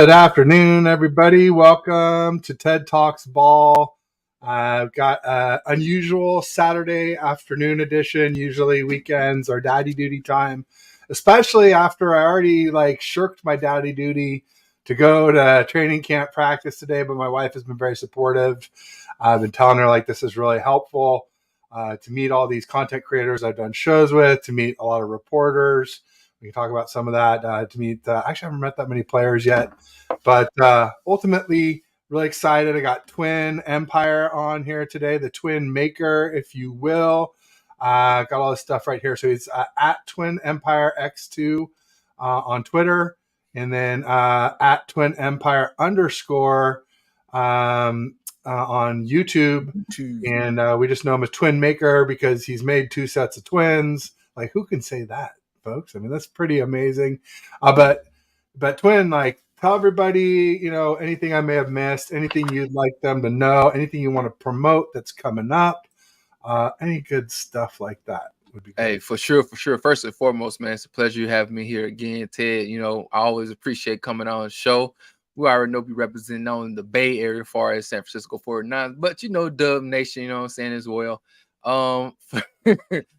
Good afternoon, everybody. Welcome to TED Talks Ball. I've got an unusual Saturday afternoon edition. Usually weekends are daddy duty time, especially after I already shirked my daddy duty to go to training camp practice today. But my wife has been very supportive. I've been telling her this is really helpful to meet all these content creators I've done shows with, to meet a lot of reporters. We can talk about some of that, to meet. Actually, I haven't met that many players yet, but ultimately, really excited. I got Twin Empire on here today, the Twin Maker, if you will. Got all this stuff right here. So it's at Twin Empire X2 on Twitter, and then at Twin Empire _ on YouTube. And we just know him as Twin Maker because he's made 2 sets of twins. Who can say that, folks? I mean, that's pretty amazing. But Twin, tell everybody, anything I may have missed, anything you'd like them to know, anything you want to promote that's coming up, any good stuff like that would be great. Hey, for sure. First and foremost, man, it's a pleasure you having me here again, Ted. I always appreciate coming on the show. We already know we represent on the Bay Area as far as San Francisco 49ers, but Dub Nation, you know what I'm saying, as well.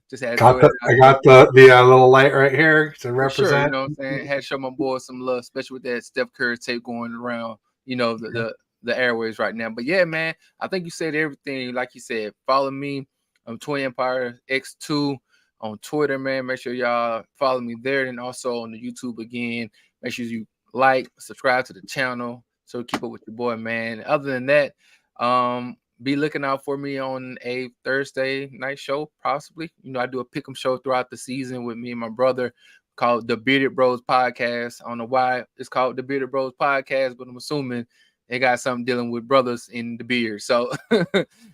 Just had I got the little light right here to represent. Sure, you know what I'm saying? Had to show my boys some love, especially with that Steph Curry tape going around, the airways right now. But yeah, man, I think you said everything. Like you said, follow me. I'm Twin Empire X2 on Twitter, man. Make sure y'all follow me there, and also on the YouTube again. Make sure you subscribe to the channel, so keep up with your boy, man. Other than that, be looking out for me on a Thursday night show, possibly. I do a pick'em show throughout the season with me and my brother called the Bearded Bros Podcast. I don't know why it's called the Bearded Bros Podcast, but I'm assuming they got something dealing with brothers in the beard. So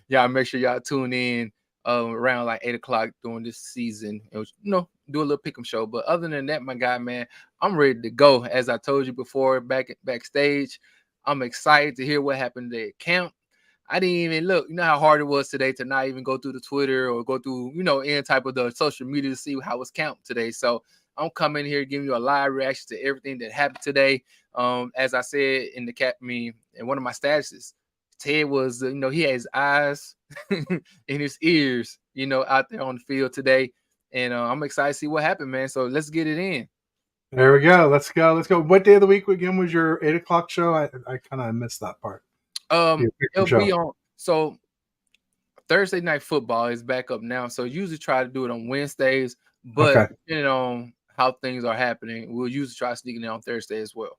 y'all make sure y'all tune in around 8 o'clock during this season. And, do a little pick'em show. But other than that, my guy, man, I'm ready to go. As I told you before, backstage, I'm excited to hear what happened today at camp. I didn't even look. You know how hard it was today to not even go through the Twitter or go through, any type of the social media to see how it's camp today. So I'm coming here giving you a live reaction to everything that happened today. As I said in in one of my statuses, Ted was, he had his eyes in his ears, out there on the field today. And I'm excited to see what happened, man. So let's get it in. There we go. Let's go. What day of the week again was your 8 o'clock show? I kind of missed that part. It'll be on. So Thursday Night Football is back up now. So usually try to do it on Wednesdays, but depending on how things are happening, we'll usually try sneaking in on Thursday as well.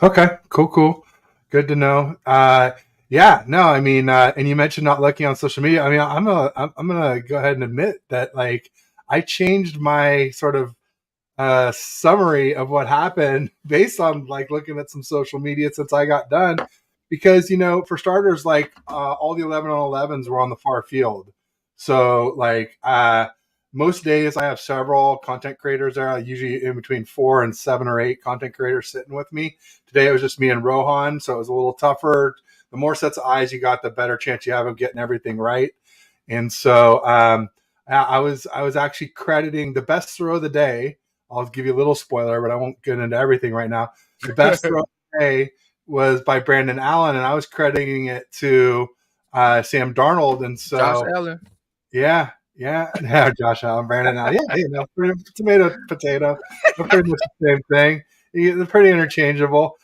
Okay, cool. Good to know. Yeah, no, I mean, and you mentioned not looking on social media. I mean, I'm gonna go ahead and admit that I changed my sort of summary of what happened based on looking at some social media since I got done, because for starters, all the 11 on 11s were on the far field. So most days I have several content creators there, usually in between 4 and 7 or 8 content creators sitting with me. Today it was just me and Rohan, so it was a little tougher. The more sets of eyes you got, the better chance you have of getting everything right. And so I was actually crediting the best throw of the day. I'll give you a little spoiler, but I won't get into everything right now. The best throw of the day was by Brandon Allen, and I was crediting it to Sam Darnold. And so Josh Allen. Yeah, Josh Allen, Brandon Allen. Yeah, tomato, potato. They're pretty much the same thing. They're pretty interchangeable.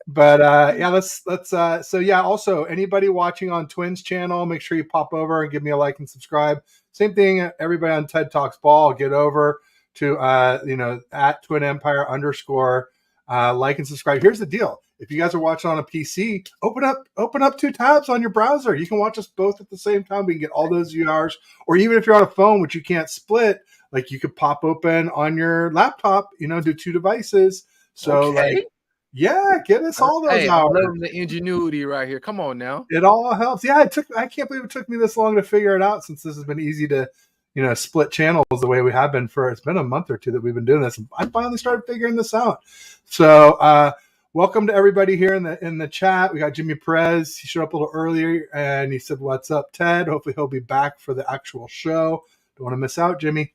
But let's so yeah, also anybody watching on Twins channel, make sure you pop over and give me a like and subscribe. Same thing, everybody on TED Talks Ball, get over to at Twin Empire _ like and subscribe. Here's the deal. If you guys are watching on a PC, open up 2 tabs on your browser. You can watch us both at the same time. We can get all those VRs, or even if you're on a phone, which you can't split, you could pop open on your laptop, do 2 devices. So okay. Yeah, get us all those hours. I'm loving the ingenuity right here. Come on now. It all helps. Yeah, I can't believe it took me this long to figure it out, since this has been easy to, split channels the way we have been it's been a month or 2 that we've been doing this. I finally started figuring this out. So welcome to everybody here in the chat. We got Jimmy Perez. He showed up a little earlier and he said, "What's up, Ted?" Hopefully he'll be back for the actual show. Don't want to miss out, Jimmy.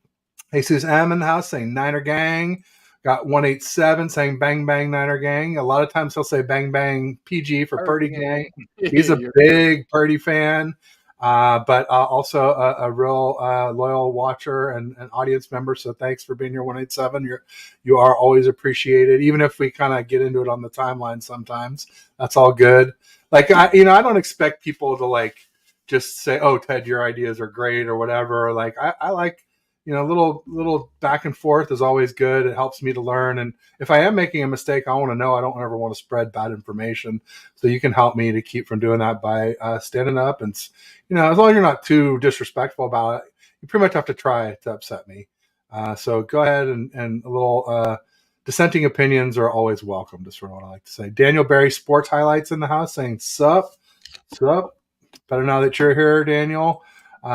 Jesus M in the house saying Niner Gang. Got 187 saying bang bang Niner gang. A lot of times he'll say bang bang PG for Purdy gang. He's a big Purdy fan, but also a real loyal watcher and audience member. So thanks for being here, 187. You are always appreciated, even if we kind of get into it on the timeline sometimes. That's all good. Like I don't expect people to like just say, "Oh, Ted, your ideas are great" or whatever. Like I like, little back and forth is always good. It helps me to learn. And if I am making a mistake, I want to know. I don't ever want to spread bad information. So you can help me to keep from doing that by standing up. And, as long as you're not too disrespectful about it, you pretty much have to try to upset me. So go ahead and a little dissenting opinions are always welcome. Just what I like to say. Daniel Berry Sports Highlights in the house saying, sup. Better now that you're here, Daniel.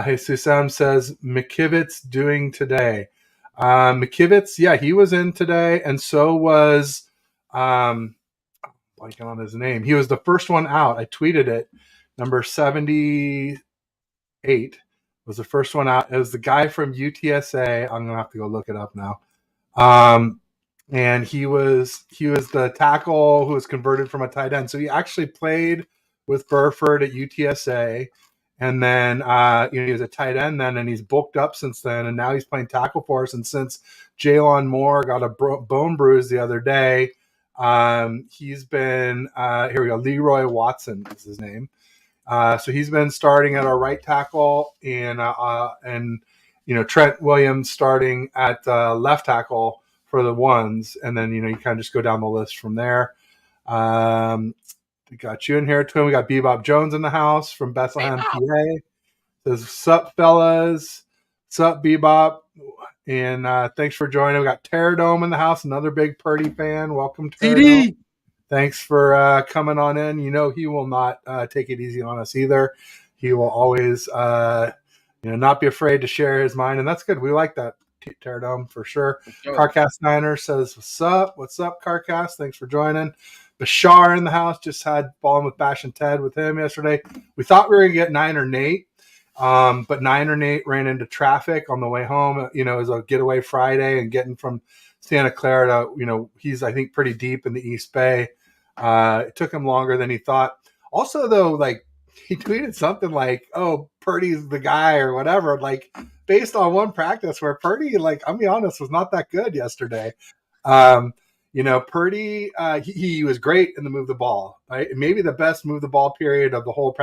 Jesus Sam says, McKivitz doing today. McKivitz, yeah, he was in today, and so was blanking on his name. He was the first one out. I tweeted it. Number 78 was the first one out. It was the guy from UTSA. I'm gonna have to go look it up now. And he was the tackle who was converted from a tight end. So he actually played with Burford at UTSA. And then, he was a tight end then, and he's bulked up since then. And now he's playing tackle for us. And since Jalen Moore got a bone bruise the other day, he's been, here we go, Leroy Watson is his name. So he's been starting at our right tackle, and Trent Williams starting at left tackle for the ones. And then, you kind of just go down the list from there. We got you in here, twin. We got Bebop Jones in the house from Bethlehem, PA. Says, sup, fellas. Sup, Bebop. And thanks for joining. We got Terradome in the house, another big Purdy fan. Welcome, Terradome. Thanks for coming on in. He will not take it easy on us either. He will always, not be afraid to share his mind. And that's good. We like that, Terradome, for sure. Carcast Niner says, what's up? What's up, Carcast? Thanks for joining. Bashar in the house, just had Balling with Bash and Ted with him yesterday. We thought we were going to get Niner Nate, but Niner Nate ran into traffic on the way home. It was a getaway Friday, and getting from Santa Clara to, he's, I think, pretty deep in the East Bay. It took him longer than he thought. Also, though, like, he tweeted something like, oh, Purdy's the guy or whatever, like, based on one practice where Purdy, like, I'll be honest, was not that good yesterday. Purdy, he was great in the move the ball, right? Maybe the best move the ball period of the whole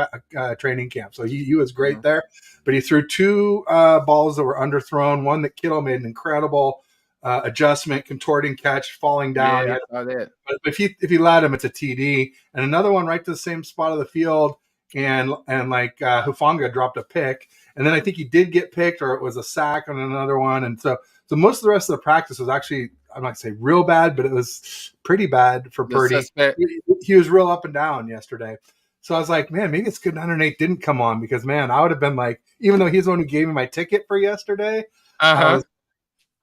training camp. So he was great there, but he threw two balls that were underthrown. One that Kittle made an incredible adjustment, contorting catch, falling down. Yeah, I saw that. But if he allowed him, it's a TD. And another one right to the same spot of the field, and Hufanga dropped a pick. And then I think he did get picked, or it was a sack on another one. And so most of the rest of the practice was actually, I'm not going to say real bad, but it was pretty bad for Purdy. He was real up and down yesterday. So I was like, man, maybe it's good Niner Nate didn't come on, because, man, I would have been like, even though he's the one who gave me my ticket for yesterday, I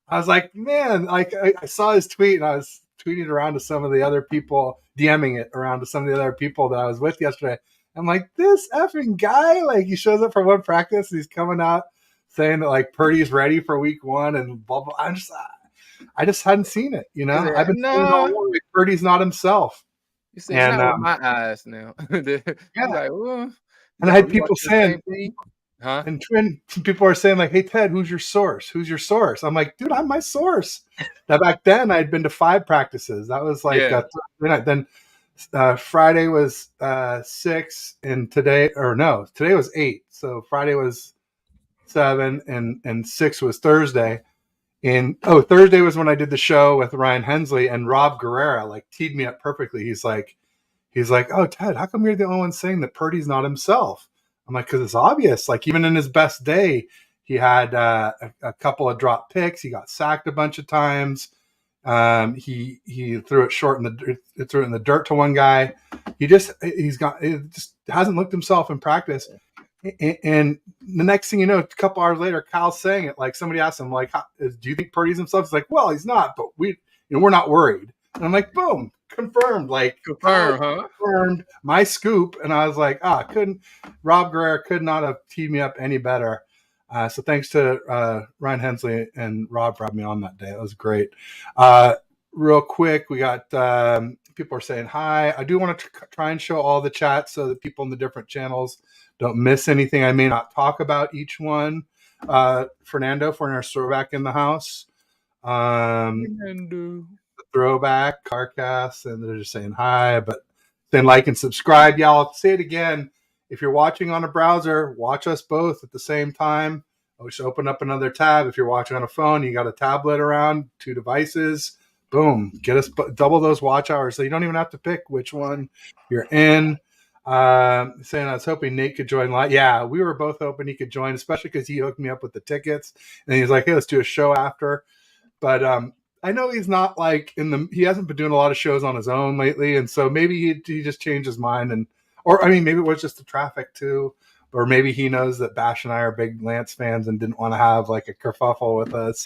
was like, man, like I saw his tweet, and I was tweeting it around to some of the other people, DMing it around to some of the other people that I was with yesterday. I'm like, this effing guy, like, he shows up for one practice, and he's coming out saying that, like, Purdy's ready for week one and blah, blah. I just hadn't seen it, I've been saying all along, like, Purdy's not himself. You see, not with my eyes now. Yeah. Like, and I had people saying, and some people are saying, like, hey, Ted, who's your source? Who's your source? I'm like, dude, I'm my source. Now, back then, I'd been to 5 practices. That was like then Friday was 6, and today was 8. So Friday was 7, and 6 was Thursday. And Thursday was when I did the show with Ryan Hensley, and Rob Guerrera like teed me up perfectly. He's like, oh, Ted, how come you're the only one saying that Purdy's not himself? I'm like, because it's obvious. Like, even in his best day, he had a couple of drop picks. He got sacked a bunch of times. He threw it short threw it in the dirt to one guy. He just hasn't looked himself in practice. And the next thing you know, a couple hours later, Kyle's saying it. Like, somebody asked him, like, do you think Purdy's himself? He's like, well, he's not, but we're not worried. And I'm like, boom, confirmed. Like, confirmed my scoop. And I was like, Rob Guerrera could not have teed me up any better. So thanks to Ryan Hensley and Rob for having me on that day. It was great. real quick, we got people are saying hi. I do want to try and show all the chats so that people in the different channels don't miss anything. I may not talk about each one. Fernando, for our throwback in the house. And Throwback, Carcast, and they're just saying hi, but then like and subscribe. Yeah, I'll say it again. If you're watching on a browser, watch us both at the same time. Just open up another tab. If you're watching on a phone, you got a tablet around, 2 devices. Boom, get us double those watch hours, so you don't even have to pick which one you're in. Saying I was hoping Nate could join live. Yeah, we were both hoping he could join, especially because he hooked me up with the tickets, and he's like, "Hey, let's do a show after." But I know he's not like he hasn't been doing a lot of shows on his own lately, and so maybe he just changed his mind, or I mean, maybe it was just the traffic too, or maybe he knows that Bash and I are big Lance fans and didn't want to have like a kerfuffle with us.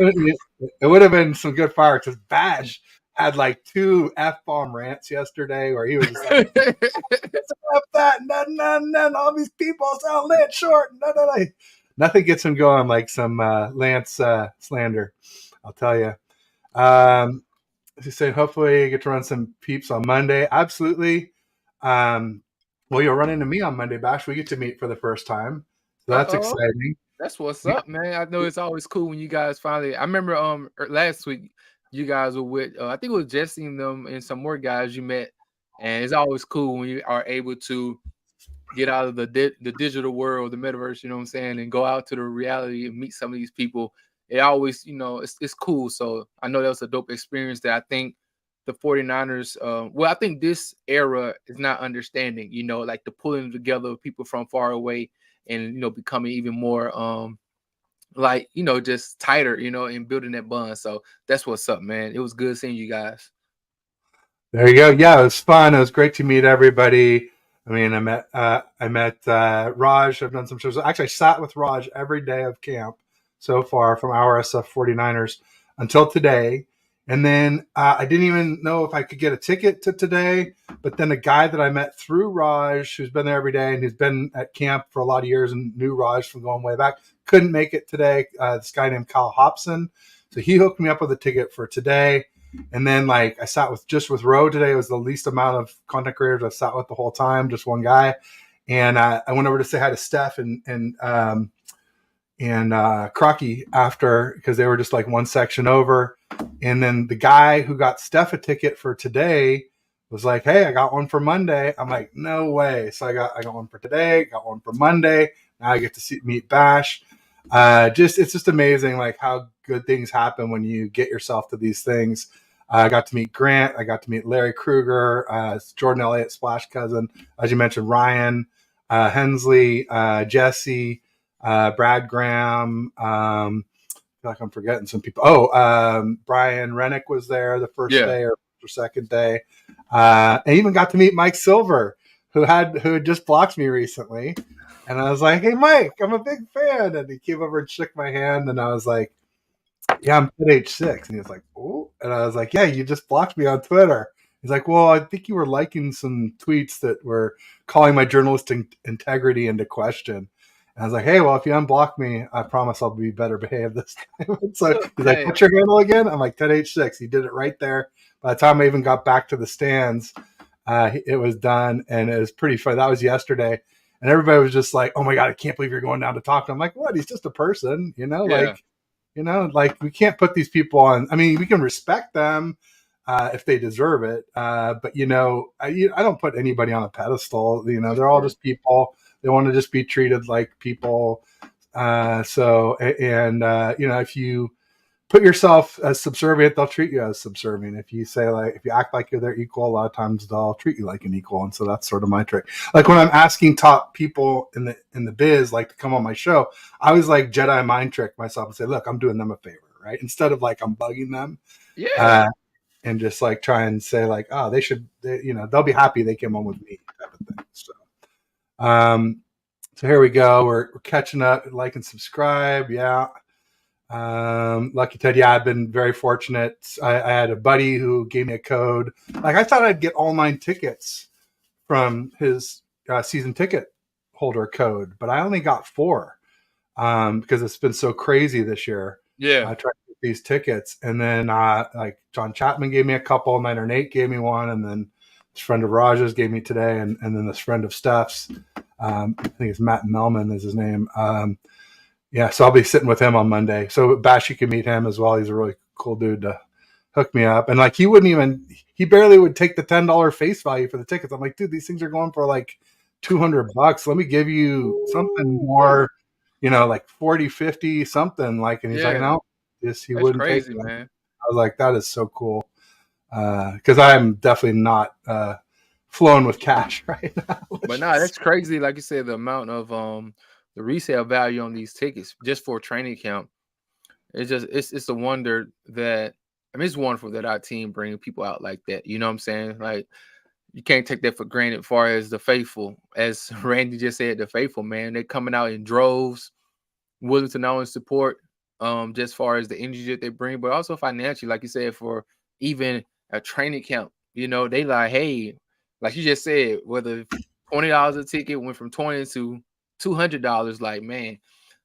It would have been some good fire because Bash had like 2 F-bomb rants yesterday where he was just like, F that, none, all these people sound Lance short, none. Nothing gets him going like some Lance slander, I'll tell you. He's saying hopefully you get to run some peeps on Monday. Absolutely. Well, you'll run into me on Monday, Bash. We get to meet for the first time, so that's exciting. That's what's up, man. I know it's always cool when you guys finally. I remember last week you guys were with I think it was Jesse and them and some more guys you met, and it's always cool when you are able to get out of the digital world, the metaverse, you know what I'm saying, and go out to the reality and meet some of these people. It always, it's cool. So I know that was a dope experience that I think the 49ers, I think this era is not understanding, like the pulling together of people from far away and, becoming even more, just tighter, and building that bond. So that's what's up, man. It was good seeing you guys. There you go. Yeah, it was fun. It was great to meet everybody. I mean, I met Raj. I've done some shows. Actually, I sat with Raj every day of camp so far from our SF 49ers until today. And then I didn't even know if I could get a ticket to today. But then a guy that I met through Raj, who's been there every day and who's been at camp for a lot of years and knew Raj from going way back, couldn't make it today. This guy named Kyle Hobson. So he hooked me up with a ticket for today. And then like I sat with Roe today. It was the least amount of content creators I've sat with the whole time, just one guy. And I went over to say hi to Steph and Crocky after, because they were just like one section over. And then the guy who got Steph a ticket for today was like, "Hey, I got one for Monday." I'm like, "No way!" So I got one for today, got one for Monday. Now I get to meet Bash. It's just amazing, like how good things happen when you get yourself to these things. I got to meet Grant. I got to meet Larry Krueger, Jordan Elliott, Splash Cousin, as you mentioned, Ryan Hensley, Jesse, Brad Graham. I feel like I'm forgetting some people. Brian Rennick was there the first day or second day. I even got to meet Mike Silver, who had just blocked me recently. And I was like, "Hey, Mike, I'm a big fan." And he came over and shook my hand. And I was like, "Yeah, I'm at age 6." And he was like, "Oh." And I was like, "Yeah, you just blocked me on Twitter." He's like, "Well, I think you were liking some tweets that were calling my journalistic integrity into question." And I was like, "Hey, well, if you unblock me, I promise I'll be better behaved this time." So he's like, "What's your handle again?" I'm like, TedH6. He did it right there. By the time I even got back to the stands, it was done. And it was pretty fun. That was yesterday. And everybody was just like, "Oh my God, I can't believe you're going down to talk to him." I'm like, "What? He's just a person, like we can't put these people on. I mean, we can respect them if they deserve it. But I don't put anybody on a pedestal. They're all just people. They want to just be treated like people. If you put yourself as subservient, they'll treat you as subservient. If you act like you're their equal, a lot of times they'll treat you like an equal. And so that's sort of my trick. Like when I'm asking top people in the biz, like to come on my show, I always like Jedi mind trick myself and say, "Look, I'm doing them a favor," right? Instead of like I'm bugging them. Yeah. And just like try and say like, "Oh, they'll be happy they came on with me," type of thing. So here we go. We're catching up. Like and subscribe. Yeah. Lucky Ted, yeah, I've been very fortunate. I had a buddy who gave me a code. Like I thought I'd get all 9 tickets from his season ticket holder code, but I only got 4 because it's been so crazy this year. Yeah. I tried to get these tickets. And then like John Chapman gave me a couple, Niner Nate gave me one, and then this friend of Raj's gave me today, and then this friend of Steph's, I think it's Matt Melman is his name. Yeah, so I'll be sitting with him on Monday. So Bash, you can meet him as well. He's a really cool dude to hook me up. And like he barely would take the $10 face value for the tickets. I'm like, dude, these things are going for like $200. Let me give you something more, like 40, 50, something like. And he's like, no, he That's wouldn't take crazy, that. man. I was like, that is so cool. Because I'm definitely not flowing with cash right now. But no, that's crazy. Like you said, the amount of the resale value on these tickets just for a training camp. It's a wonder that it's wonderful that our team bring people out like that. You know what I'm saying? Like you can't take that for granted. As far as the faithful, as Randy just said, the faithful, man, they're coming out in droves, willing to not only support just far as the energy that they bring, but also financially, like you said, for even a training camp. They like, hey, like you just said, whether $20 a ticket went from $20 to $200, like, man,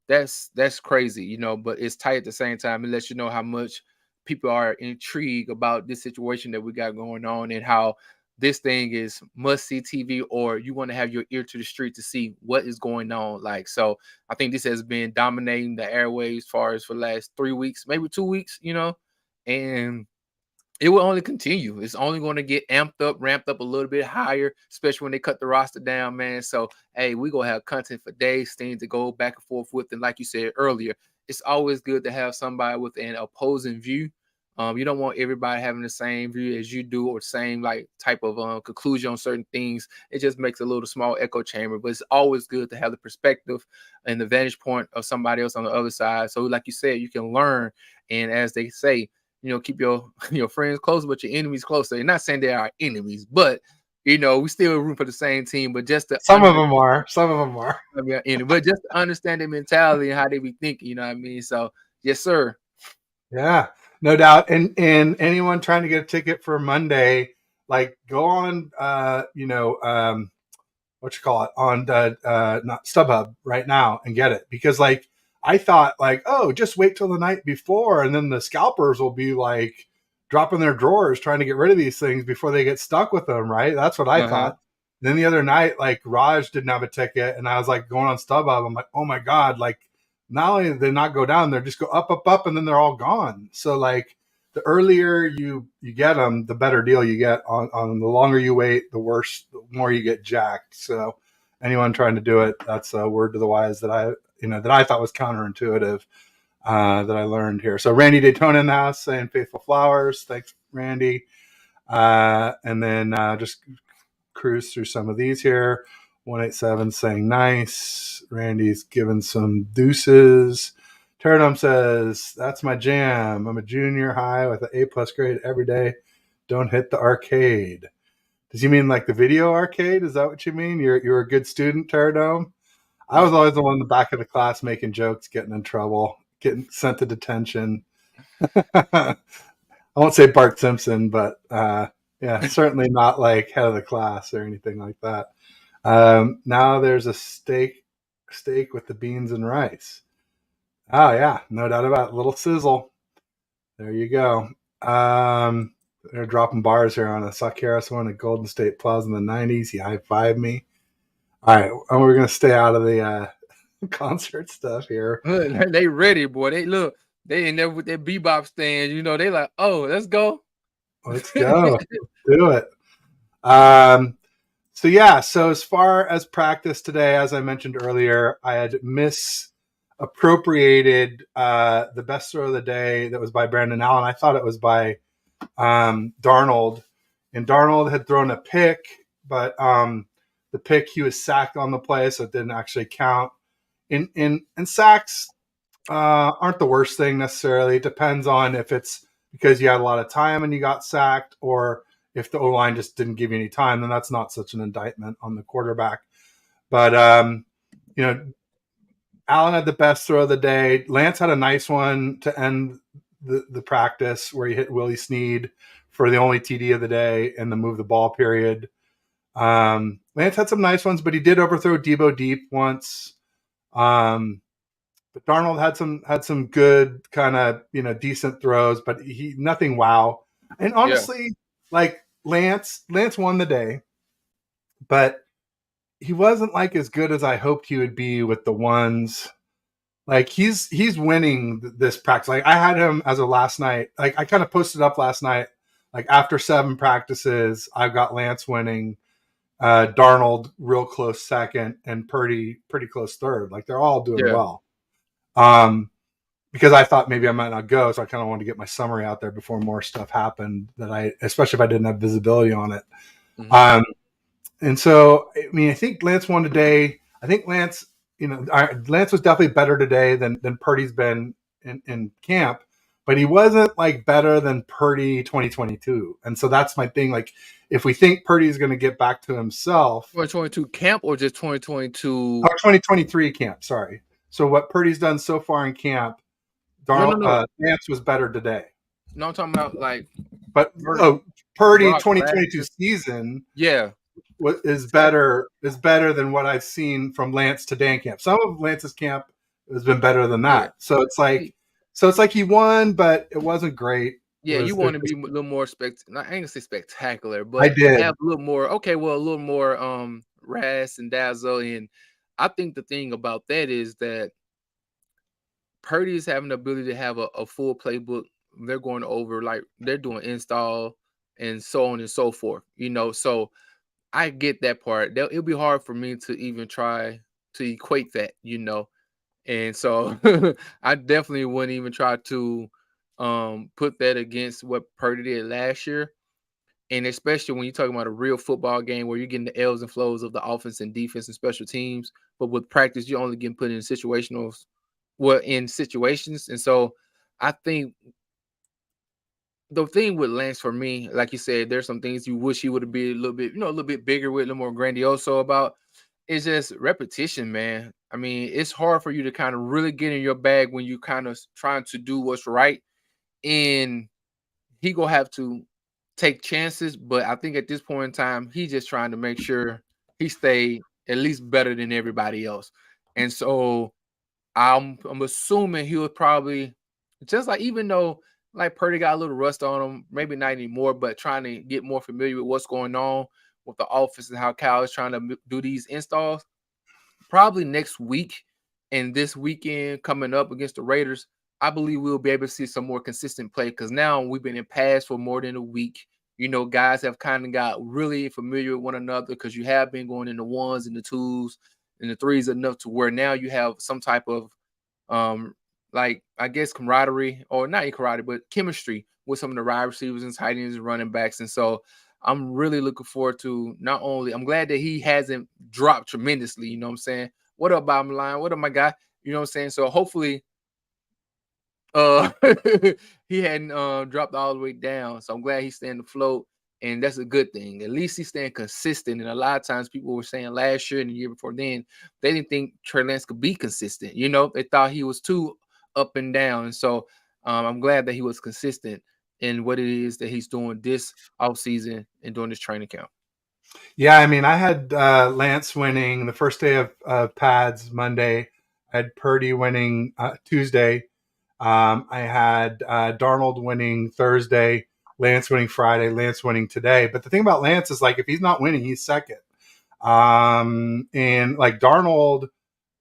that's crazy, but it's tight at the same time. It lets you know how much people are intrigued about this situation that we got going on, and how this thing is must-see TV, or you want to have your ear to the street to see what is going on. Like, so I think this has been dominating the airwaves for the last 3 weeks, maybe 2 weeks, and it will only continue. It's only going to get ramped up a little bit higher, especially when they cut the roster down, man. So, hey, we're going to have content for days, things to go back and forth with. And like you said earlier, it's always good to have somebody with an opposing view. You don't want everybody having the same view as you do, or same like type of conclusion on certain things. It just makes a little small echo chamber, but it's always good to have the perspective and the vantage point of somebody else on the other side. So like you said, you can learn. And as they say, keep your friends close, but your enemies closer. They're not saying they are enemies, but we still root for the same team. But just to some of them are. But just to understand their mentality and how they be thinking, you know what I mean? So yes, sir. Yeah, no doubt. And anyone trying to get a ticket for Monday, like go on what you call it, on the not StubHub right now and get it. Because like I thought, like, oh, just wait till the night before, and then the scalpers will be like dropping their drawers trying to get rid of these things before they get stuck with them, right? That's what I thought. Then the other night, like Raj didn't have a ticket, and I was like going on StubHub. I'm like, oh my god, like not only did they not go down, they just go up, up, up, and then they're all gone. So like the earlier you get them, the better deal you get. On the longer you wait, the worse, the more you get jacked. So anyone trying to do it, that's a word to the wise that I thought was counterintuitive, that I learned here. So Randy Daytona in the house saying faithful flowers. Thanks, Randy. And then just cruise through some of these here. 187 saying nice. Randy's giving some deuces. Pterodome says, that's my jam. I'm a junior high with an A+ grade every day. Don't hit the arcade. Does he mean like the video arcade? Is that what you mean? You're a good student, Pterodome? I was always the one in the back of the class making jokes, getting in trouble, getting sent to detention. I won't say Bart Simpson, but yeah, certainly not like head of the class or anything like that. Now there's a steak with the beans and rice. Oh yeah, no doubt about it. Little sizzle. There you go. They're dropping bars here on a Sakeras one at Golden State Plaza in the 90s. He high-fived me. All right, and we're going to stay out of the concert stuff here. They ready, boy. They in there with their bebop stand. They like, oh, let's go. Let's go. Let's do it. So as far as practice today, as I mentioned earlier, I had misappropriated the best throw of the day that was by Brandon Allen. I thought it was by Darnold, and Darnold had thrown a pick, but the pick, he was sacked on the play, so it didn't actually count. And sacks aren't the worst thing necessarily. It depends on if it's because you had a lot of time and you got sacked, or if the O-line just didn't give you any time, then that's not such an indictment on the quarterback. But Allen had the best throw of the day. Lance had a nice one to end the practice where he hit Willie Snead for the only TD of the day in the move the ball period. Lance had some nice ones, but he did overthrow Debo deep once. But But Darnold had some good kind of decent throws, but he nothing wow. And Yeah. honestly, like Lance won the day, but he wasn't like as good as I hoped he would be with the ones. Like he's winning this practice. Like I had him as a last night. Like I kind of posted up last night. Like after 7 practices, I've got Lance winning, Darnold real close second, and Purdy pretty close third. Like they're all doing Yeah. well. Um, because I thought maybe I might not go, so I kind of wanted to get my summary out there before more stuff happened. Especially if I didn't have visibility on it. Mhm. And so, I mean, I think Lance won today. I think Lance, Lance was definitely better today than Purdy's been in camp, but he wasn't like better than Purdy 2022. And so that's my thing. Like, if we think Purdy's going to get back to himself, 2022 camp or just 2022? 2023 camp. Sorry. So what Purdy's done so far in camp, No. Lance was better today. No, I'm talking about like. But Purdy Brock 2022 Lesnar. season, Yeah. is better than what I've seen from Lance today in camp. Some of Lance's camp has been better than that. Yeah. So it's like he won, but it wasn't great. Yeah, you want to be a little more I ain't gonna say spectacular, but I did. have a little more. Okay, well, a little more ras and dazzle, and I think the thing about that is that Purdy is having the ability to have a full playbook. They're going over, like they're doing install and so on and so forth. So I get that part. It'll be hard for me to even try to equate that. And so I definitely wouldn't even try to put that against what Purdy did last year. And especially when you're talking about a real football game where you're getting the ebbs and flows of the offense and defense and special teams, but with practice, you're only getting put in in situations. And so I think the thing with Lance for me, like you said, there's some things you wish he would have been a little bit bigger with, a little more grandioso about. It's just repetition, man. I mean, it's hard for you to kind of really get in your bag when you kind of trying to do what's right. And he gonna have to take chances, but I think at this point in time, he's just trying to make sure he stay at least better than everybody else. And so I'm assuming he would probably just like, even though like Purdy got a little rust on him, maybe not anymore, but trying to get more familiar with what's going on with the offense and how Cal is trying to do these installs. Probably next week and this weekend coming up against the Raiders, I believe we'll be able to see some more consistent play because now we've been in pass for more than a week. Guys have kind of got really familiar with one another because you have been going in the ones and the twos and the threes enough to where now you have some type of like I guess camaraderie, or not camaraderie, but chemistry with some of the wide receivers and tight ends and running backs. And so I'm really looking forward to I'm glad that he hasn't dropped tremendously. You know what I'm saying? What up, bottom line? What up, my guy? You know what I'm saying? So hopefully uh he hadn't dropped all the way down. So I'm glad he's staying afloat. And that's a good thing. At least he's staying consistent. And a lot of times people were saying last year and the year before then, they didn't think Trey Lance could be consistent. They thought he was too up and down. And so I'm glad that he was consistent in what it is that he's doing this offseason and during this training camp. Yeah, I mean, I had Lance winning the first day of pads Monday. I had Purdy winning Tuesday. I had Darnold winning Thursday, Lance winning Friday, Lance winning today. But the thing about Lance is, like, if he's not winning, he's second. And like Darnold,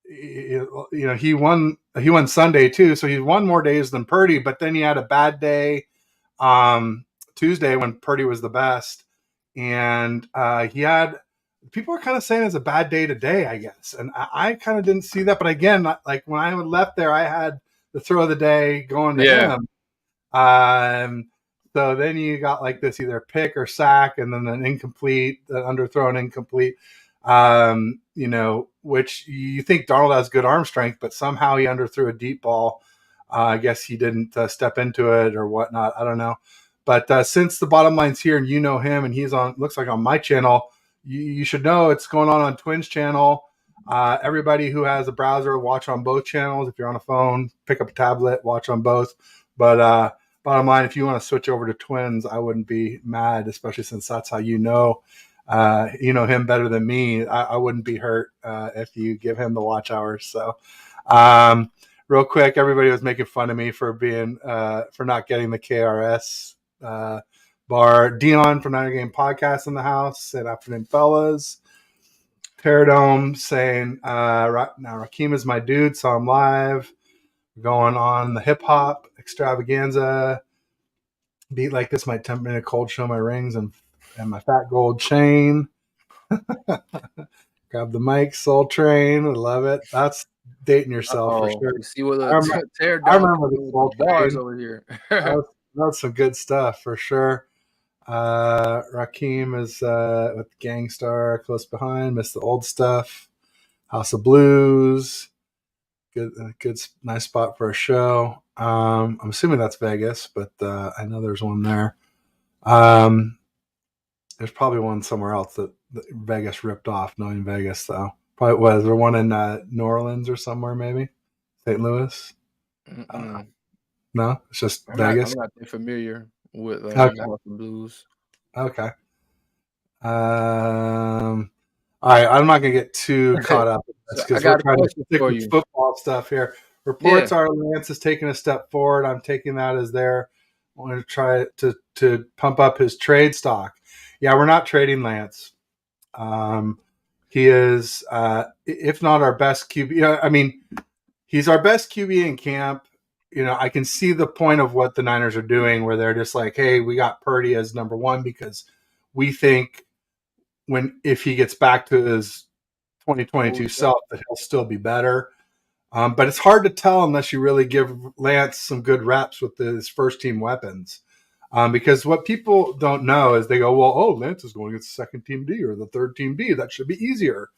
he won Sunday too, so he won more days than Purdy. But then he had a bad day Tuesday when Purdy was the best, and he had. People are kind of saying it's a bad day today, I guess, and I kind of didn't see that. But again, like when I left there, I had the throw of the day going to him. So then you got like this either pick or sack, and then an incomplete, an underthrown incomplete. Which you think Darnold has good arm strength, but somehow he underthrew a deep ball. I guess he didn't step into it or whatnot. I don't know. But since the bottom line's here and you know him and he's looks like on my channel, you should know it's going on Twins channel. Everybody who has a browser, watch on both channels. If you're on a phone, pick up a tablet, watch on both. But bottom line, if you want to switch over to Twins, I wouldn't be mad, especially since that's how you know him better than me. I wouldn't be hurt if you give him the watch hours. So real quick, everybody was making fun of me for being for not getting the KRS bar. Dion from Niner Game Podcast in the house. Said afternoon, fellas. Paradome saying now Raheem is my dude. Saw him live. Going on the hip hop extravaganza. Beat like this might tempt me to cold show my rings and my fat gold chain. Grab the mic, Soul Train. I love it. That's dating yourself for sure. You see what I remember, tear I down remember the Soul bars Train. over here. That's some good stuff for sure. Raheem is with Gangstar close behind. Miss the old stuff. House of Blues. Good, nice spot for a show. I'm assuming that's Vegas, but I know there's one there. There's probably one somewhere else that Vegas ripped off, knowing Vegas, though. Probably was there one in New Orleans or somewhere, maybe? St. Louis? No, it's just Vegas. I'm not that familiar with Okay. House of Blues. Okay. All right, I'm not going to get too caught up with this because we're trying to stick with football stuff here. Reports are Lance is taking a step forward. I'm taking that as there. I want to try to pump up his trade stock. Yeah, we're not trading Lance. He is, if not our best QB. I mean, he's our best QB in camp. I can see the point of what the Niners are doing, where they're just like, "Hey, we got Purdy as number one because we think if he gets back to his 2022 self, that he'll still be better." But it's hard to tell unless you really give Lance some good reps with his first team weapons. Because what people don't know is they go, well, Lance is going against the second team D or the third team B. That should be easier.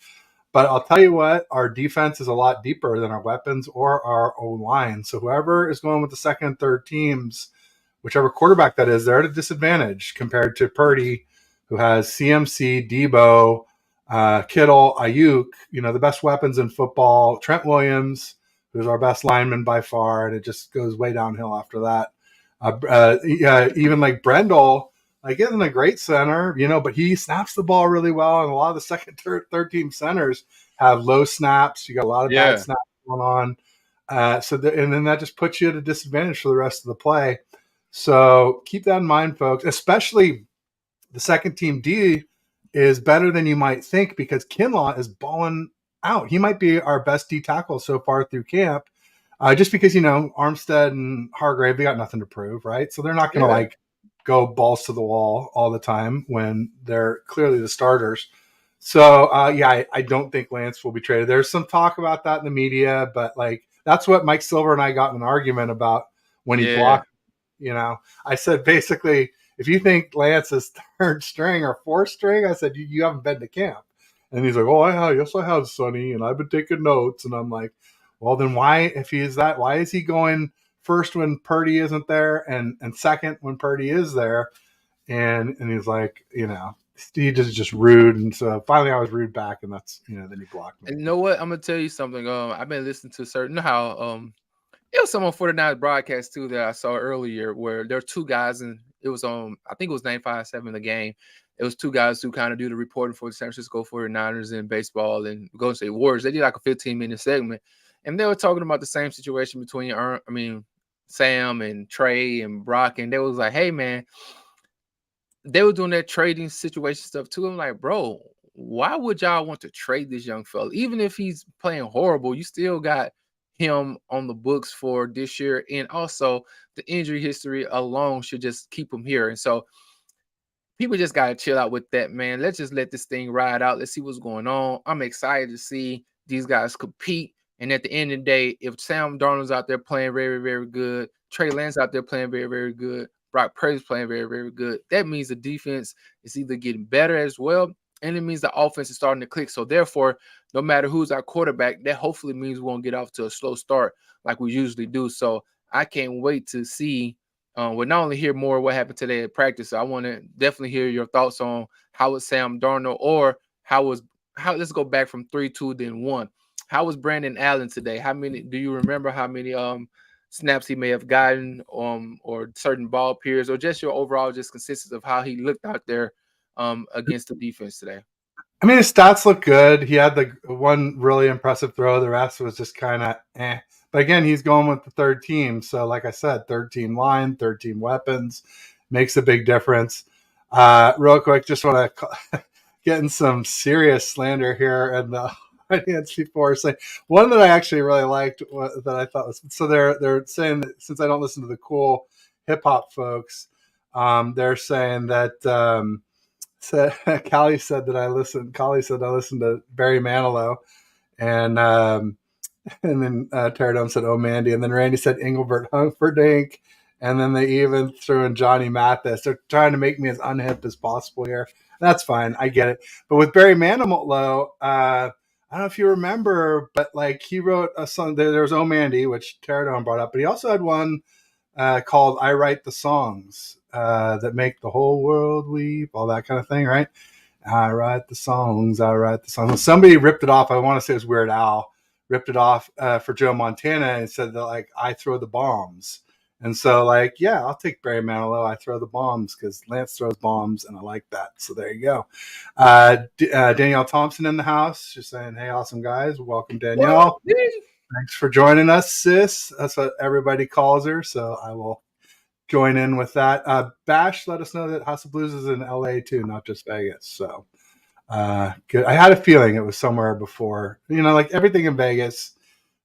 But I'll tell you what, our defense is a lot deeper than our weapons or our O-line. So whoever is going with the second and third teams, whichever quarterback that is, they're at a disadvantage compared to Purdy, who has CMC, Debo, Kittle, Ayuk, the best weapons in football. Trent Williams, who's our best lineman by far, and it just goes way downhill after that. Even like Brendel, isn't a great center, but he snaps the ball really well, and a lot of the second, third team centers have low snaps. You got a lot of bad snaps going on, and then that just puts you at a disadvantage for the rest of the play. So keep that in mind, folks. Especially the second team D is better than you might think because Kinlaw is balling out. He might be our best D tackle so far through camp. Just because, Armstead and Hargrave, they got nothing to prove, right? So they're not going to go balls to the wall all the time when they're clearly the starters. So, I don't think Lance will be traded. There's some talk about that in the media, but that's what Mike Silver and I got in an argument about when he blocked. I said, basically, if you think Lance is third string or fourth string, I said, you haven't been to camp. And he's like, yes, I have, Sonny, and I've been taking notes. And I'm like, well, then why is he going first when Purdy isn't there and second when Purdy is there? And he's like, he just rude. And so finally I was rude back, and that's, then he blocked me. And you know what? I'm going to tell you something. I've been listening to it was someone 49 broadcast too that I saw earlier where there are two guys, and it was I think it was 957 The Game. It was two guys who kind of do the reporting for the San Francisco 49ers in baseball and Golden State Warriors. They did like a 15-minute segment. And they were talking about the same situation between, Sam and Trey and Brock. And they was like, hey, man, they were doing that trading situation stuff too. I'm like, bro, why would y'all want to trade this young fella? Even if he's playing horrible, you still got him on the books for this year. And also the injury history alone should just keep him here. And so people just got to chill out with that, man. Let's just let this thing ride out. Let's see what's going on. I'm excited to see these guys compete. And at the end of the day, if Sam Darnold's out there playing very, very good, Trey Lance out there playing very, very good, Brock Purdy's playing very, very good, that means the defense is either getting better as well, and it means the offense is starting to click. So therefore, no matter who's our quarterback, that hopefully means we won't get off to a slow start like we usually do. So I can't wait to see. We'll not only hear more of what happened today at practice. So I want to definitely hear your thoughts on how was Sam Darnold, or let's go back from 3-2 then 1. How was Brandon Allen today? Do you remember how many snaps he may have gotten, or certain ball periods, or just your overall just consistency of how he looked out there against the defense today? I mean, his stats look good. He had the one really impressive throw. The rest was just kind of But again, he's going with the third team. So, like I said, third team line, third team weapons makes a big difference. Real quick, just want to get in some serious slander here in the audience before saying one that I actually really liked that I thought was so they're saying that since I don't listen to the cool hip hop folks, they're saying that Callie said that I listened. Callie said I listened to Barry Manilow, and and then Terradome said, "Oh, Mandy," and then Randy said Engelbert Humperdinck, and then they even threw in Johnny Mathis. They're trying to make me as unhip as possible here. That's fine, I get it. But with Barry Manilow, I don't know if you remember, but like he wrote a song. There was "Oh Mandy," which Terradome brought up, but he also had one called "I Write the Songs." That make the whole world weep, all that kind of thing, right? I write the songs, I write the songs. Somebody ripped it off. I want to say it was Weird Al, ripped it off for Joe Montana and said that, like, I throw the bombs. And so, like, yeah, I'll take Barry Manilow. I throw the bombs because Lance throws bombs, and I like that. So there you go. Danielle Thompson in the house, just saying, hey, awesome guys. Welcome, Danielle. Thanks for joining us, sis. That's what everybody calls her. So I will join in with that. Bash let us know that House of Blues is in LA too, not just Vegas. So good. I had a feeling it was somewhere before. You know, like everything in Vegas,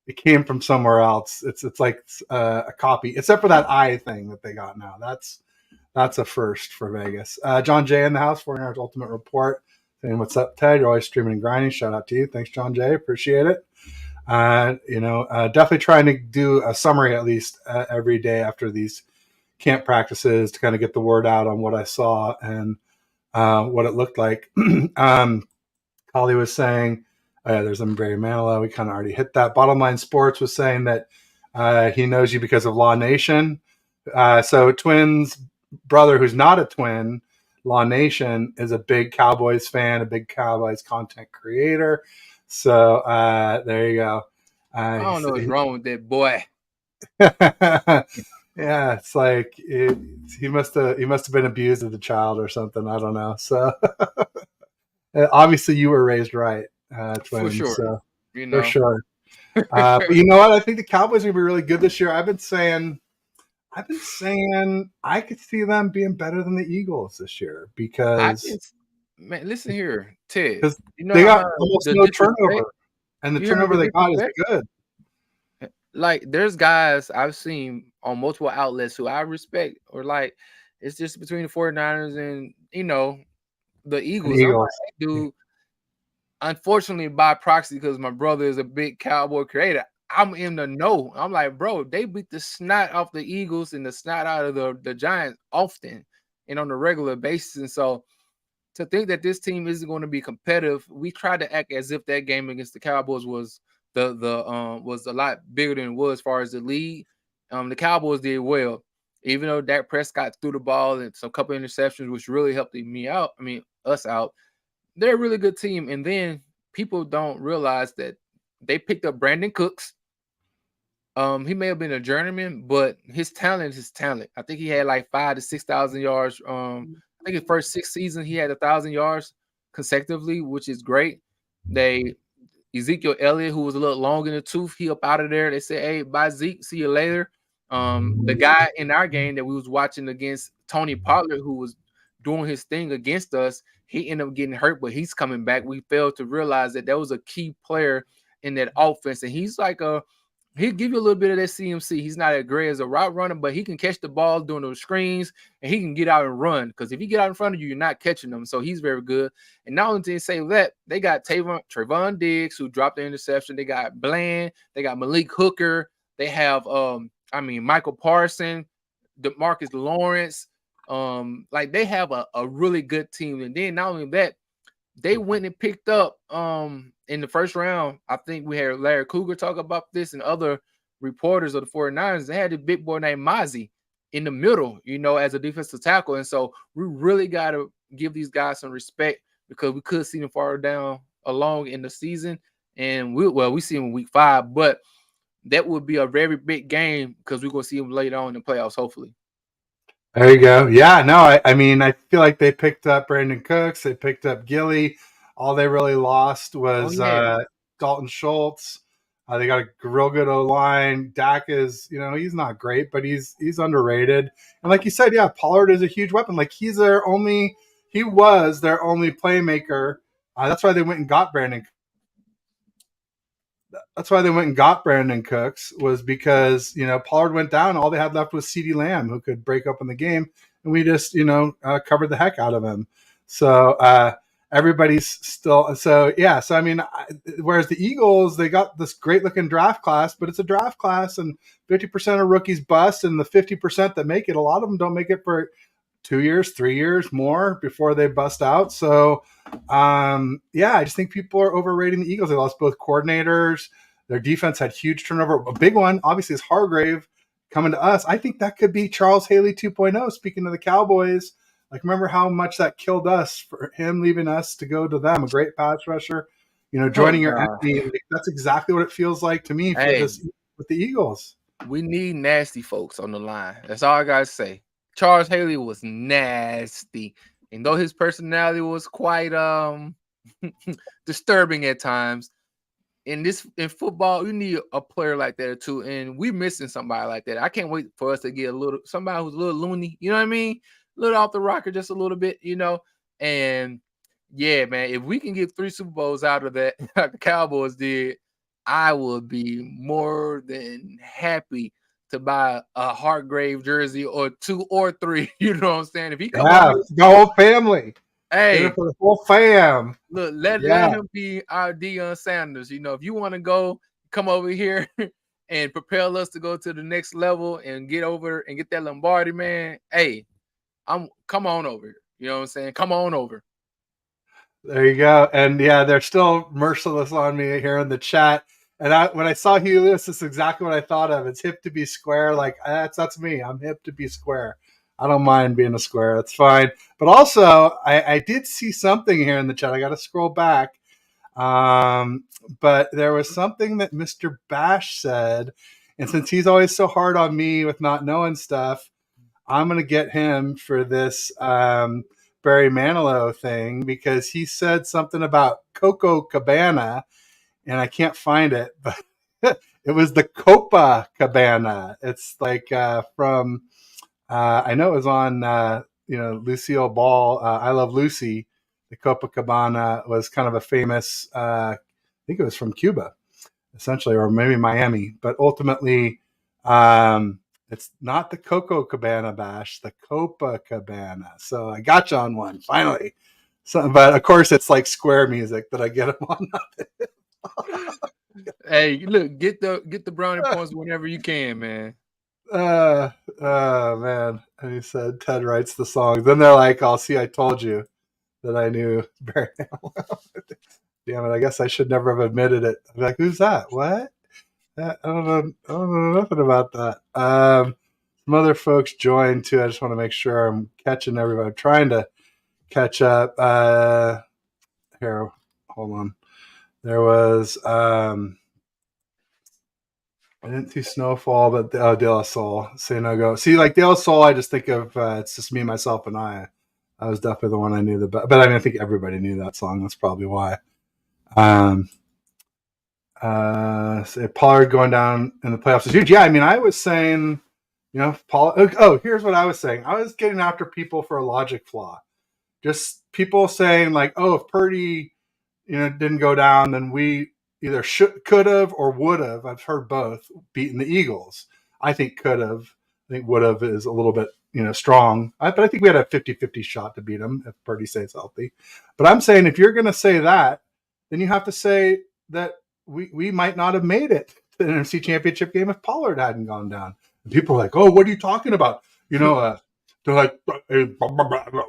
it came from somewhere else. It's like a copy, except for that eye thing that they got now. That's a first for Vegas. John Jay in the house, 49ers Ultimate Report, saying, "What's up, Ted? You're always streaming and grinding. Shout out to you. Thanks, John Jay. Appreciate it." Definitely trying to do a summary at least every day after these camp practices to kind of get the word out on what I saw and what it looked like. Holly was saying, there's some Barry Manilow. We kind of already hit that. Bottom Line Sports was saying that he knows you because of Law Nation. So Twins' brother, who's not a twin, Law Nation, is a big Cowboys fan, a big Cowboys content creator. So there you go. I don't know what's wrong with that boy. Yeah, it's like he must have been abused as a child or something. I don't know. So obviously you were raised right, twins. For sure. So, you know. For sure. But you know what? I think the Cowboys are gonna be really good this year. I've been saying I could see them being better than the Eagles this year because man, listen here, Ted. You know, they got almost no turnover, and the turnover they got is good. Like, there's guys I've seen on multiple outlets who I respect, or like, it's just between the 49ers and, you know, the Eagles. I'm like, hey, dude, unfortunately, by proxy, because my brother is a big Cowboy creator, I'm in the know. I'm like, bro, they beat the snot off the Eagles and the snot out of the Giants often and on a regular basis. And so to think that this team isn't going to be competitive, we tried to act as if that game against the Cowboys was was a lot bigger than it was as far as the lead. The Cowboys did well, even though Dak Prescott threw the ball and some couple interceptions, which really helped us out. They're a really good team. And then people don't realize that they picked up Brandon Cooks. He may have been a journeyman, but his talent is his talent. I think he had like 5,000 to 6,000 yards. I think his first 6 seasons he had 1,000 yards consecutively, which is great. Ezekiel Elliott, who was a little long in the tooth, he up out of there. They said, "Hey, bye Zeke, see you later." The guy in our game that we was watching against, Tony Pollard, who was doing his thing against us, he ended up getting hurt, but he's coming back. We failed to realize that was a key player in that offense, and he's like he'll give you a little bit of that CMC. He's not as great as a route runner, but he can catch the ball doing those screens, and he can get out and run. Because if you get out in front of you, you're not catching them. So he's very good. And not only did they say that, they got Trayvon Diggs, who dropped the interception. They got Bland. They got Malik Hooker. They have, Michael Parsons, DeMarcus Lawrence. Like, they have a really good team. And then not only that, they went and picked up in the first round. I think we had Larry Cougar talk about this and other reporters of the 49ers. They had a big boy named Mozzie in the middle, as a defensive tackle. And so we really got to give these guys some respect, because we could see them far down along in the season. And we see them in week 5, but that would be a very big game because we're going to see them later on in the playoffs, hopefully. There you go. Yeah, no, I mean, I feel like they picked up Brandon Cooks. They picked up Gilly. All they really lost was Dalton Schultz. They got a real good O line. Dak is, he's not great, but he's underrated. And like you said, yeah, Pollard is a huge weapon. Like he was their only playmaker. That's why they went and got Brandon. That's why they went and got Brandon Cooks, was because Pollard went down. All they had left was CeeDee Lamb, who could break up in the game, and we just covered the heck out of him. So everybody's still yeah. So I mean, whereas the Eagles, they got this great looking draft class, but it's a draft class, and 50% of rookies bust, and the 50% that make it, a lot of them don't make it for 2 years, 3 years, more before they bust out. So yeah, I just think people are overrating the Eagles. They lost both coordinators. Their defense had huge turnover. A big one, obviously, is Hargrave coming to us. I think that could be Charles Haley 2.0. Speaking of the Cowboys, like, remember how much that killed us for him leaving us to go to them? A great pass rusher, joining your enemy. That's exactly what it feels like to me for this with the Eagles. We need nasty folks on the line. That's all I gotta say. Charles Haley was nasty, and though his personality was quite disturbing at times, in football, you need a player like that too, and we're missing somebody like that. I can't wait for us to get somebody who's a little loony, you know what I mean? A little off the rocker, just a little bit, and yeah, man, if we can get 3 Super Bowls out of that, like the Cowboys did, I will be more than happy to buy a Hargrave jersey or 2 or 3. You know what I'm saying? If he come over, the whole family. Hey, for the whole fam. Look, let him be our Deion Sanders. If you want to go, come over here and propel us to go to the next level and get over and get that Lombardi, man. Hey, come on over. You know what I'm saying? Come on over. There you go. And yeah, they're still merciless on me here in the chat. And when I saw Hugh Lewis, this is exactly what I thought of. It's hip to be square. Like, that's me. I'm hip to be square. I don't mind being a square. That's fine. But also, I did see something here in the chat. I got to scroll back. But there was something that Mr. Bash said. And since he's always so hard on me with not knowing stuff, I'm going to get him for this Barry Manilow thing, because he said something about Coco Cabana, and I can't find it, but it was the Copa Cabana. It's like from I know it was on Lucille Ball, I Love Lucy. The Copacabana was kind of a famous I think it was from Cuba essentially, or maybe Miami, but ultimately it's not the Coco Cabana Bash, the Copacabana. So I got you on one finally. So, but of course it's like square music that I get them on. Hey, look, get the brownie points whenever you can, man. Man. And he said Ted writes the songs. Then they're like, "I'll see, I told you that I knew Barry Manilow." Damn it, I guess I should never have admitted it. I'm like, who's that? What? I don't know nothing about that. Some other folks joined too. I just want to make sure I'm catching everybody. I'm trying to catch up. Here, hold on. There was I didn't see Snowfall, but De La Soul, Say No Go. See, like De La Soul, I just think of It's Just Me, Myself, and I. That was definitely the one I knew the best. But I mean, I think everybody knew that song. That's probably why. Pollard going down in the playoffs is huge. Yeah, I mean, I was saying, Pollard. Oh, here's what I was saying. I was getting after people for a logic flaw. Just people saying like, oh, if Purdy, didn't go down, then we either could have or would have. I've heard both beaten the Eagles. I think could have. I think would have is a little bit strong. But I think we had a 50-50 shot to beat them if Purdy stays healthy. But I'm saying if you're going to say that, then you have to say that we might not have made it to the NFC Championship game if Pollard hadn't gone down. And people are like, oh, what are you talking about? They're like,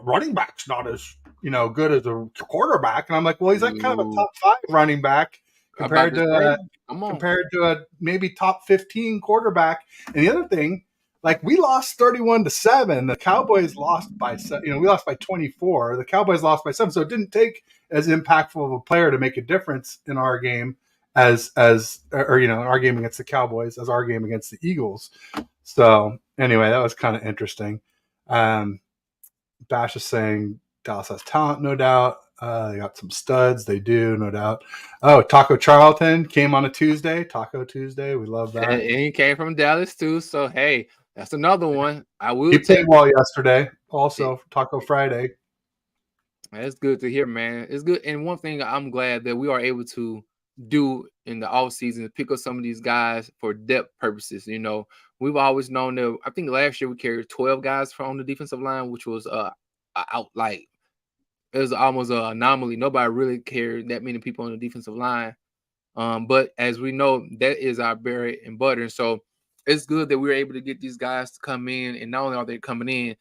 running back's not as good as a quarterback. And I'm like, well, he's like kind of a top 5 running back compared to a maybe top 15 quarterback. And the other thing, like, we lost 31-7. The Cowboys lost by, we lost by 24. The Cowboys lost by 7. So it didn't take as impactful of a player to make a difference in our game in our game against the Cowboys as our game against the Eagles. So anyway, that was kind of interesting. Bash is saying Dallas has talent, no doubt. They got some studs. They do, no doubt. Oh, Taco Charlton came on a Tuesday. Taco Tuesday. We love And, that. and he came from Dallas too. So hey, that's another one. I will He played take well yesterday. it. Also, Taco Friday. That's good to hear, man. It's good. And one thing I'm glad that we are able to do in the off season is pick up some of these guys for depth purposes. You know, we've always known that. I think last year we carried 12 guys from the defensive line, which was out like it was almost an anomaly. Nobody really carried that many people on the defensive line. But as we know, that is our bread and butter. And so it's good that we're able to get these guys to come in, and not only are they coming in,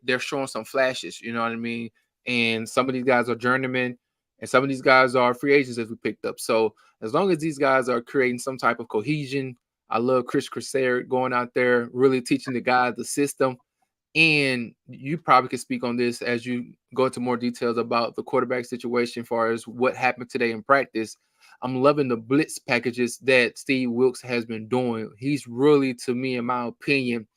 they're showing some flashes. You know what I mean? And some of these guys are journeymen, and some of these guys are free agents as we picked up. So as long as these guys are creating some type of cohesion, I love Chris Crusade going out there, really teaching the guys the system. And you probably could speak on this as you go into more details about the quarterback situation, as far as what happened today in practice. I'm loving the blitz packages that Steve Wilks has been doing. He's really, to me, in my opinion,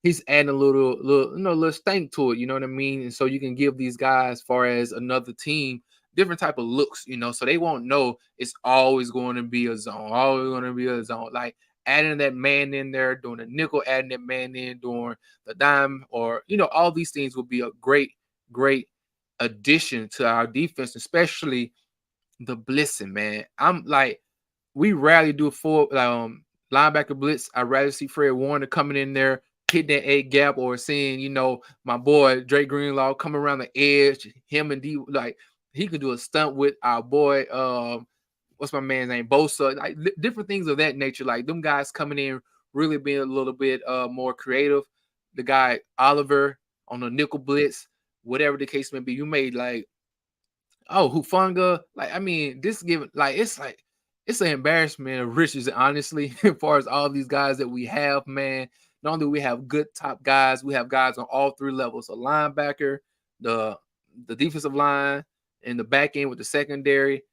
he's adding a little stank to it. You know what I mean? And so you can give these guys, as far as another team, different type of looks. You know, so they won't know it's always going to be a zone, always going to be a zone. Like adding that man in there, doing a nickel, adding that man in, doing the dime, or all these things will be a great addition to our defense, especially the blitzing, man. I'm like, we rarely do a full linebacker blitz. I'd rather see Fred Warner coming in there, hitting that A gap, or seeing, my boy Drake Greenlaw come around the edge, him and D, like he could do a stunt with our boy, what's my man's name? Bosa, like different things of that nature. Like them guys coming in, really being a little bit more creative. The guy Oliver on the nickel blitz, whatever the case may be, you made like, oh, Hufanga. Like, I mean, this given like it's an embarrassment of riches, honestly, as far as all these guys that we have, man. Not only do we have good top guys, we have guys on all three levels: a linebacker, the defensive line, and the back end with the secondary.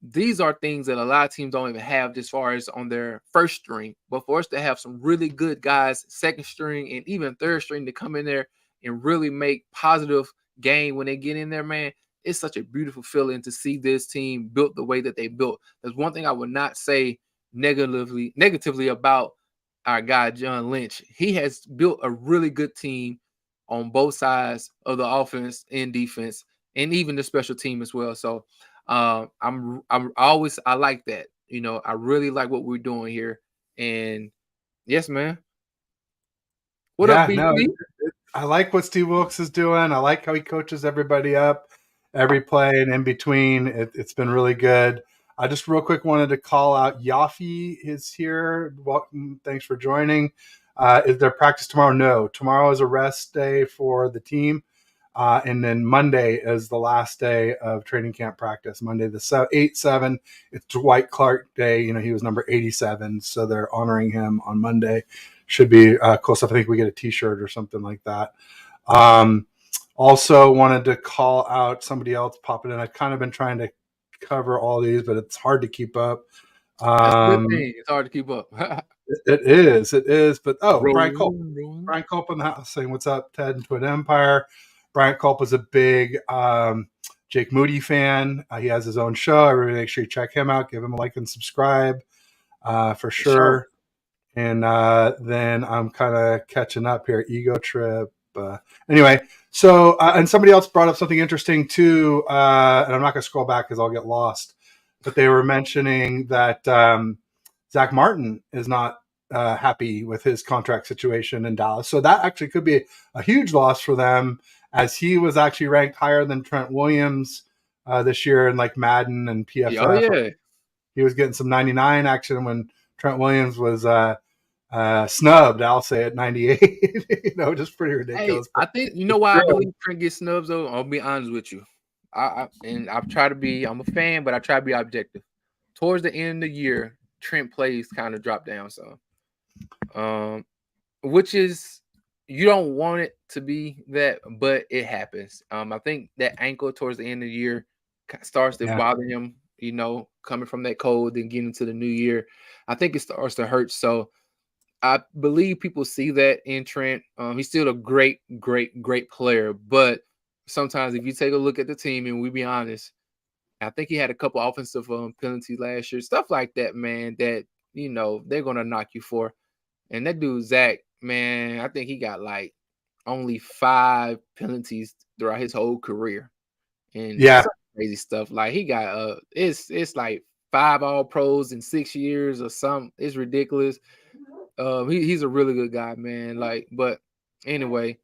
These are things that a lot of teams don't even have as far as on their first string. But for us to have some really good guys, second string, and even third string to come in there and really make positive gain when they get in there, man, it's such a beautiful feeling to see this team built the way that they built. There's one thing I would not say negatively about our guy John Lynch. He has built a really good team on both sides of the offense and defense, and even the special team as well. So I like that. I really like what we're doing here. And yes, man. What up, Yeah, no, BT? I like what Steve Wilkes is doing. I like how he coaches everybody up, every play and in between. It's been really good. I just real quick wanted to call out Yafi is here. Welcome, thanks for joining. Is there practice tomorrow? No, tomorrow is a rest day for the team. And then Monday is the last day of training camp practice. Monday the 8-7. It's Dwight Clark Day. He was number 87, so they're honoring him on Monday. Should be cool stuff. I think we get a T-shirt or something like that. Also wanted to call out somebody else popping in. I've kind of been trying to cover all these, but it's hard to keep up. That's a good thing. It's hard to keep up. It is. But Brian Culp in the house saying, "What's up, Ted and Twin Empire?" Brian Culp is a big Jake Moody fan. He has his own show. Everybody make sure you check him out. Give him a like and subscribe for sure. And then I'm kind of catching up here. Ego Trip. Anyway, so and somebody else brought up something interesting too. And I'm not going to scroll back because I'll get lost. But they were mentioning that Zach Martin is not happy with his contract situation in Dallas. So that actually could be a huge loss for them, as he was actually ranked higher than Trent Williams this year in like Madden and PFF. Oh, yeah. He was getting some 99 action when Trent Williams was snubbed, I'll say, at 98. Just pretty ridiculous. Hey, I think, why I believe Trent gets snubs, though? I'll be honest with you. I've tried to be, I'm a fan, but I try to be objective. Towards the end of the year, Trent plays kind of drop down some. Which is, you don't want it to be that, but it happens. I think that ankle towards the end of the year starts to bother him, coming from that cold and getting into the new year. I think it starts to hurt. So I believe people see that in Trent. He's still a great player, but sometimes if you take a look at the team and we be honest, I think he had a couple offensive penalties last year, stuff like that, man. That they're gonna knock you for. And that dude Zach, man, I think he got like only 5 penalties throughout his whole career, and Yeah. some crazy stuff. Like he got it's like 5 All Pros in 6 years or something. It's ridiculous. He's a really good guy, man. Like, but anyway,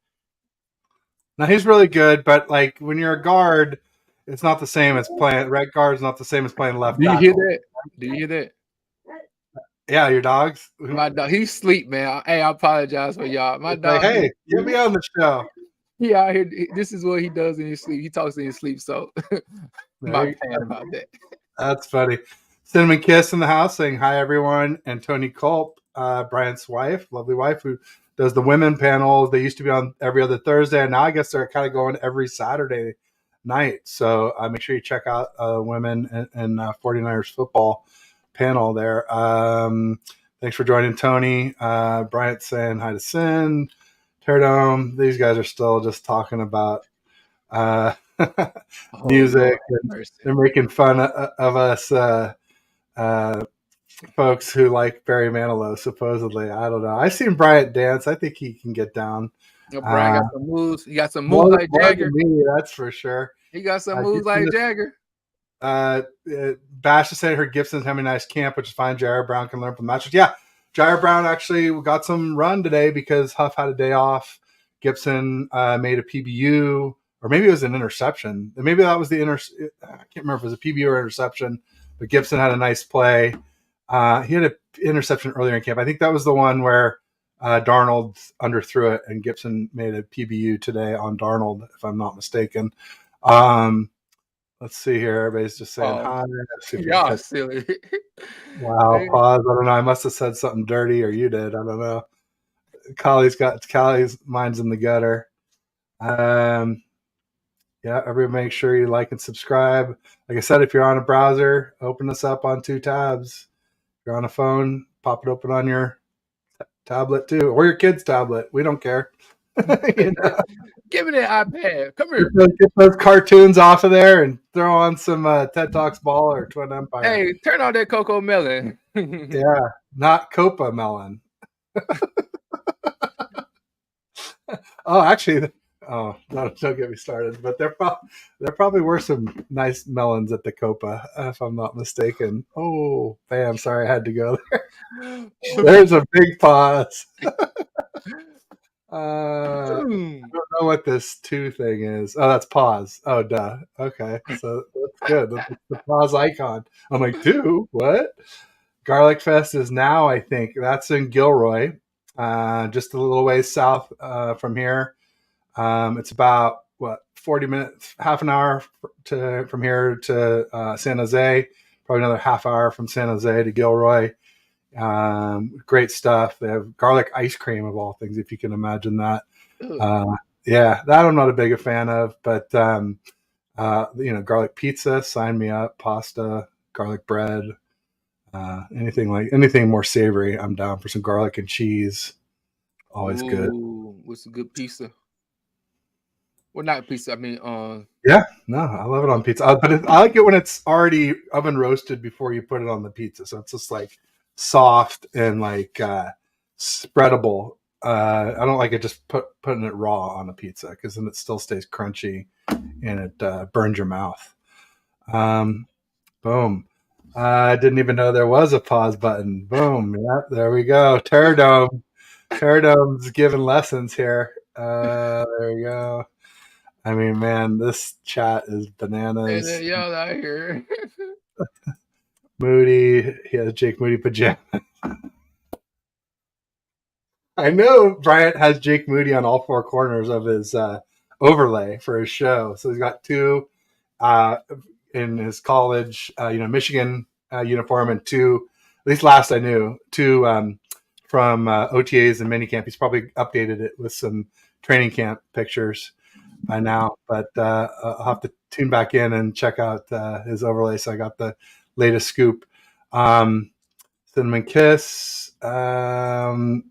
Now he's really good, but like when you're a guard, it's not the same as playing right guard is not the same as playing left do you hear tackle. that? Do you hear that? Yeah, your dogs. My dog, he sleep, man. Hey, I apologize for y'all. My It's dog, like, hey, get me on the show. he out here. This is what he does in his sleep. He talks in his sleep. So, my There you bad about that. That's funny. Cinnamon Kiss in the house saying hi, everyone. And Tony Culp, Bryant's wife, lovely wife, who does the women panel. They used to be on every other Thursday, and now I guess they're kind of going every Saturday night. So make sure you check out women and 49ers football panel there. Thanks for joining, Tony. Bryant saying hi to Sin, Teardome. These guys are still just talking about music. And they're making fun of us folks who like Barry Manilow, supposedly. I don't know. I've seen Bryant dance. I think he can get down. Brian got some moves. He got some moves like Jagger. Me, that's for sure. He got some moves like Jagger. Bash is saying her Gibson's having a nice camp, which is fine. Jair Brown can learn from matches. Yeah, Jair Brown actually got some run today because Huff had a day off. Gibson made a PBU, or maybe it was an interception. Maybe that was the I can't remember if it was a PBU or interception, but Gibson had a nice play. He had an interception earlier in camp. I think that was the one where Darnold underthrew it, and Gibson made a PBU today on Darnold, if I'm not mistaken. Let's see here. Everybody's just saying hi. Y'all silly. Wow, pause. I don't know. I must have said something dirty, or you did. I don't know. Callie's mind's in the gutter. Yeah, everybody make sure you like and subscribe. Like I said, if you're on a browser, open this up on 2 tabs. If you're on a phone, pop it open on your tablet too, or your kid's tablet. We don't care. You know? Give me that iPad. Come here. Get those cartoons off of there and throw on some TED Talks Ball or Twin Empire. Hey, turn on that Coco Melon. Yeah, not Copa Melon. Oh, actually, don't get me started. But there probably were some nice melons at the Copa, if I'm not mistaken. Oh, bam! Sorry, I had to go there. There's a big pause. I don't know what this 2 thing is. Oh, that's pause. Oh, duh. Okay, so that's good. That's the pause icon. I'm like, 2? What? Garlic Fest is now, I think. That's in Gilroy, just a little ways south from here. It's about, 40 minutes, half an hour from here to San Jose. Probably another half hour from San Jose to Gilroy. Great stuff. They have garlic ice cream, of all things, if you can imagine that. Yeah, that I'm not a big a fan of, but garlic pizza, sign me up. Pasta, garlic bread, anything more savory, I'm down for some garlic and cheese. Always good. With some good pizza. Well, not pizza. I mean, yeah, no, I love it on pizza. But I like it when it's already oven roasted before you put it on the pizza, so it's just like soft and like spreadable. I don't like it just putting it raw on a pizza, because then it still stays crunchy and it burns your mouth. Boom. I didn't even know there was a pause button. Boom. Yeah, there we go. Terradome's giving lessons here. There we go. I mean, man, this chat is bananas. And y'all out here. Moody. He has Jake Moody pajamas. I know Bryant has Jake Moody on all 4 corners of his overlay for his show. So he's got 2 in his college, Michigan uniform, and 2, at least last I knew, 2 from OTAs and minicamp. He's probably updated it with some training camp pictures by now, but I'll have to tune back in and check out his overlay. So I got the latest scoop. Cinnamon Kiss. Let's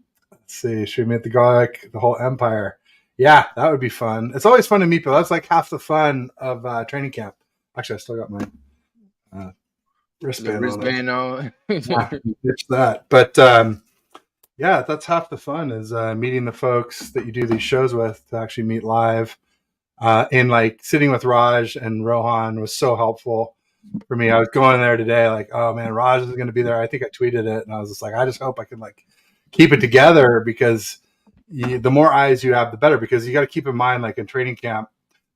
see. Should we meet the garlic? The whole empire. Yeah, that would be fun. It's always fun to meet people. That's like half the fun of training camp. Actually, I still got my Little wristband on there. wristband on. Yeah, ditch that. But yeah, that's half the fun is meeting the folks that you do these shows with to actually meet live. And like sitting with Raj and Rohan was so helpful for me. I was going there today, like, oh man, Raj is going to be there. I think I tweeted it, and I was just like, I just hope I can like keep it together because the more eyes you have, the better. Because you got to keep in mind, like in training camp,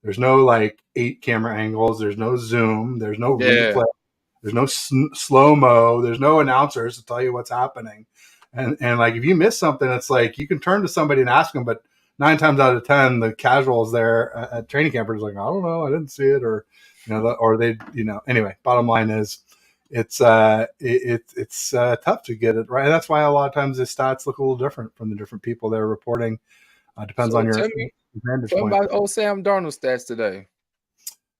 there's no like 8 camera angles, there's no zoom, there's no replay, there's no slow mo, there's no announcers to tell you what's happening. And like if you miss something, it's like you can turn to somebody and ask them, but 9 times out of 10, the casuals there at training camp are just like, I don't know, I didn't see it, or or they, Anyway, bottom line is, it's tough to get it right. And that's why a lot of times the stats look a little different from the different people they're reporting. Depends on your vantage point. About old Sam Darnold stats today.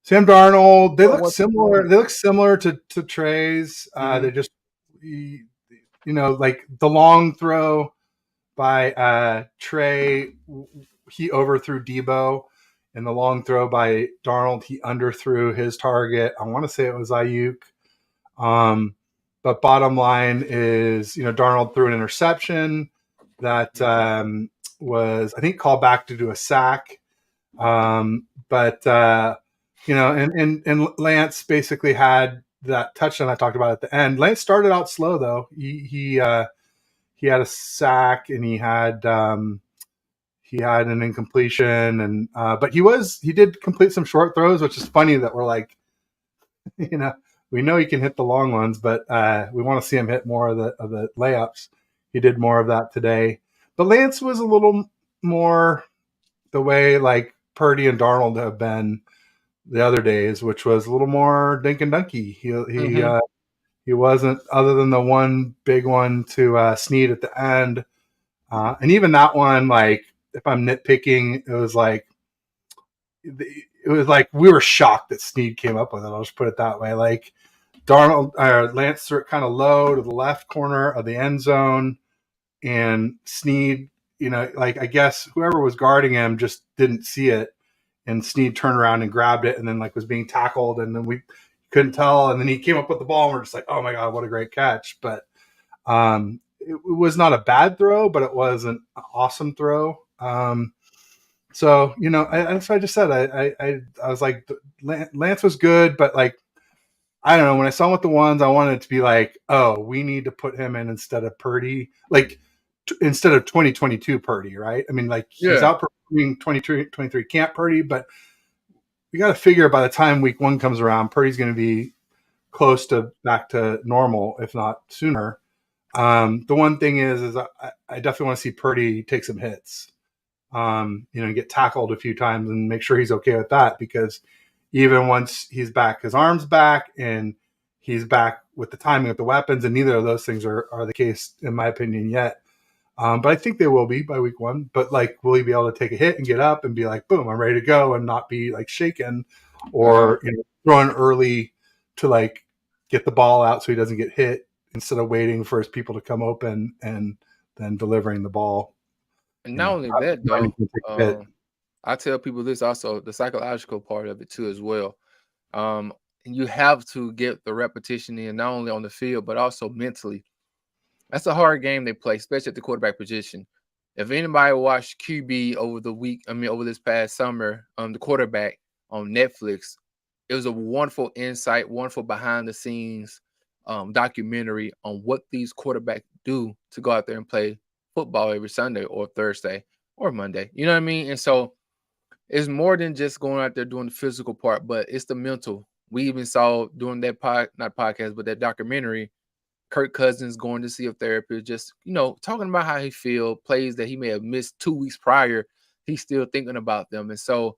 Sam Darnold, they look similar. They look similar to Trey's. They just, like the long throw by Trey, he overthrew Debo, and the long throw by Darnold, he underthrew his target. I want to say it was Ayuk. But bottom line is, Darnold threw an interception that was, I think, called back to do a sack. But and Lance basically had that touchdown I talked about at the end. Lance started out slow though. He had a sack and he had an incompletion, and but he did complete some short throws, which is funny that we're like, we know he can hit the long ones, but we want to see him hit more of the layups. He did more of that today. But Lance was a little more the way like Purdy and Darnold have been the other days, which was a little more dink and dunky. He wasn't, other than the one big one to Snead at the end. And even that one, like, if I'm nitpicking, it was like we were shocked that Snead came up with it. I'll just put it that way. Like Lance threw it kind of low to the left corner of the end zone, and Snead, like I guess whoever was guarding him just didn't see it, and Snead turned around and grabbed it, and then like was being tackled, and then we couldn't tell, and then he came up with the ball, and we're just like, oh my god, what a great catch! But it was not a bad throw, but it wasn't an awesome throw. So that's what I just said. I was like, Lance was good, but like, I don't know. When I saw him with the ones, I wanted it to be like, oh, we need to put him in instead of Purdy, like instead of 2022 Purdy, right? I mean, like he's outperforming 23 camp Purdy, but we got to figure by the time week 1 comes around, Purdy's going to be close to back to normal, if not sooner. The one thing is I definitely want to see Purdy take some hits, get tackled a few times and make sure he's okay with that, because even once he's back, his arm's back and he's back with the timing of the weapons, and neither of those things are the case, in my opinion, yet. But I think they will be by week 1. But like, will he be able to take a hit and get up and be like, boom, I'm ready to go, and not be like shaken or throwing early to like get the ball out so he doesn't get hit, instead of waiting for his people to come open and then delivering the ball. And not only that, though, I tell people this also, the psychological part of it too as well. You have to get the repetition in, not only on the field, but also mentally. That's a hard game they play, especially at the quarterback position. If anybody watched QB over this past summer, the quarterback on Netflix, it was a wonderful insight, wonderful behind the scenes documentary on what these quarterbacks do to go out there and play football every Sunday or Thursday or Monday. You know what I mean? And so it's more than just going out there doing the physical part, but it's the mental. We even saw during that that documentary, Kirk Cousins going to see a therapist, just, talking about how he feels, plays that he may have missed 2 weeks prior. He's still thinking about them. And so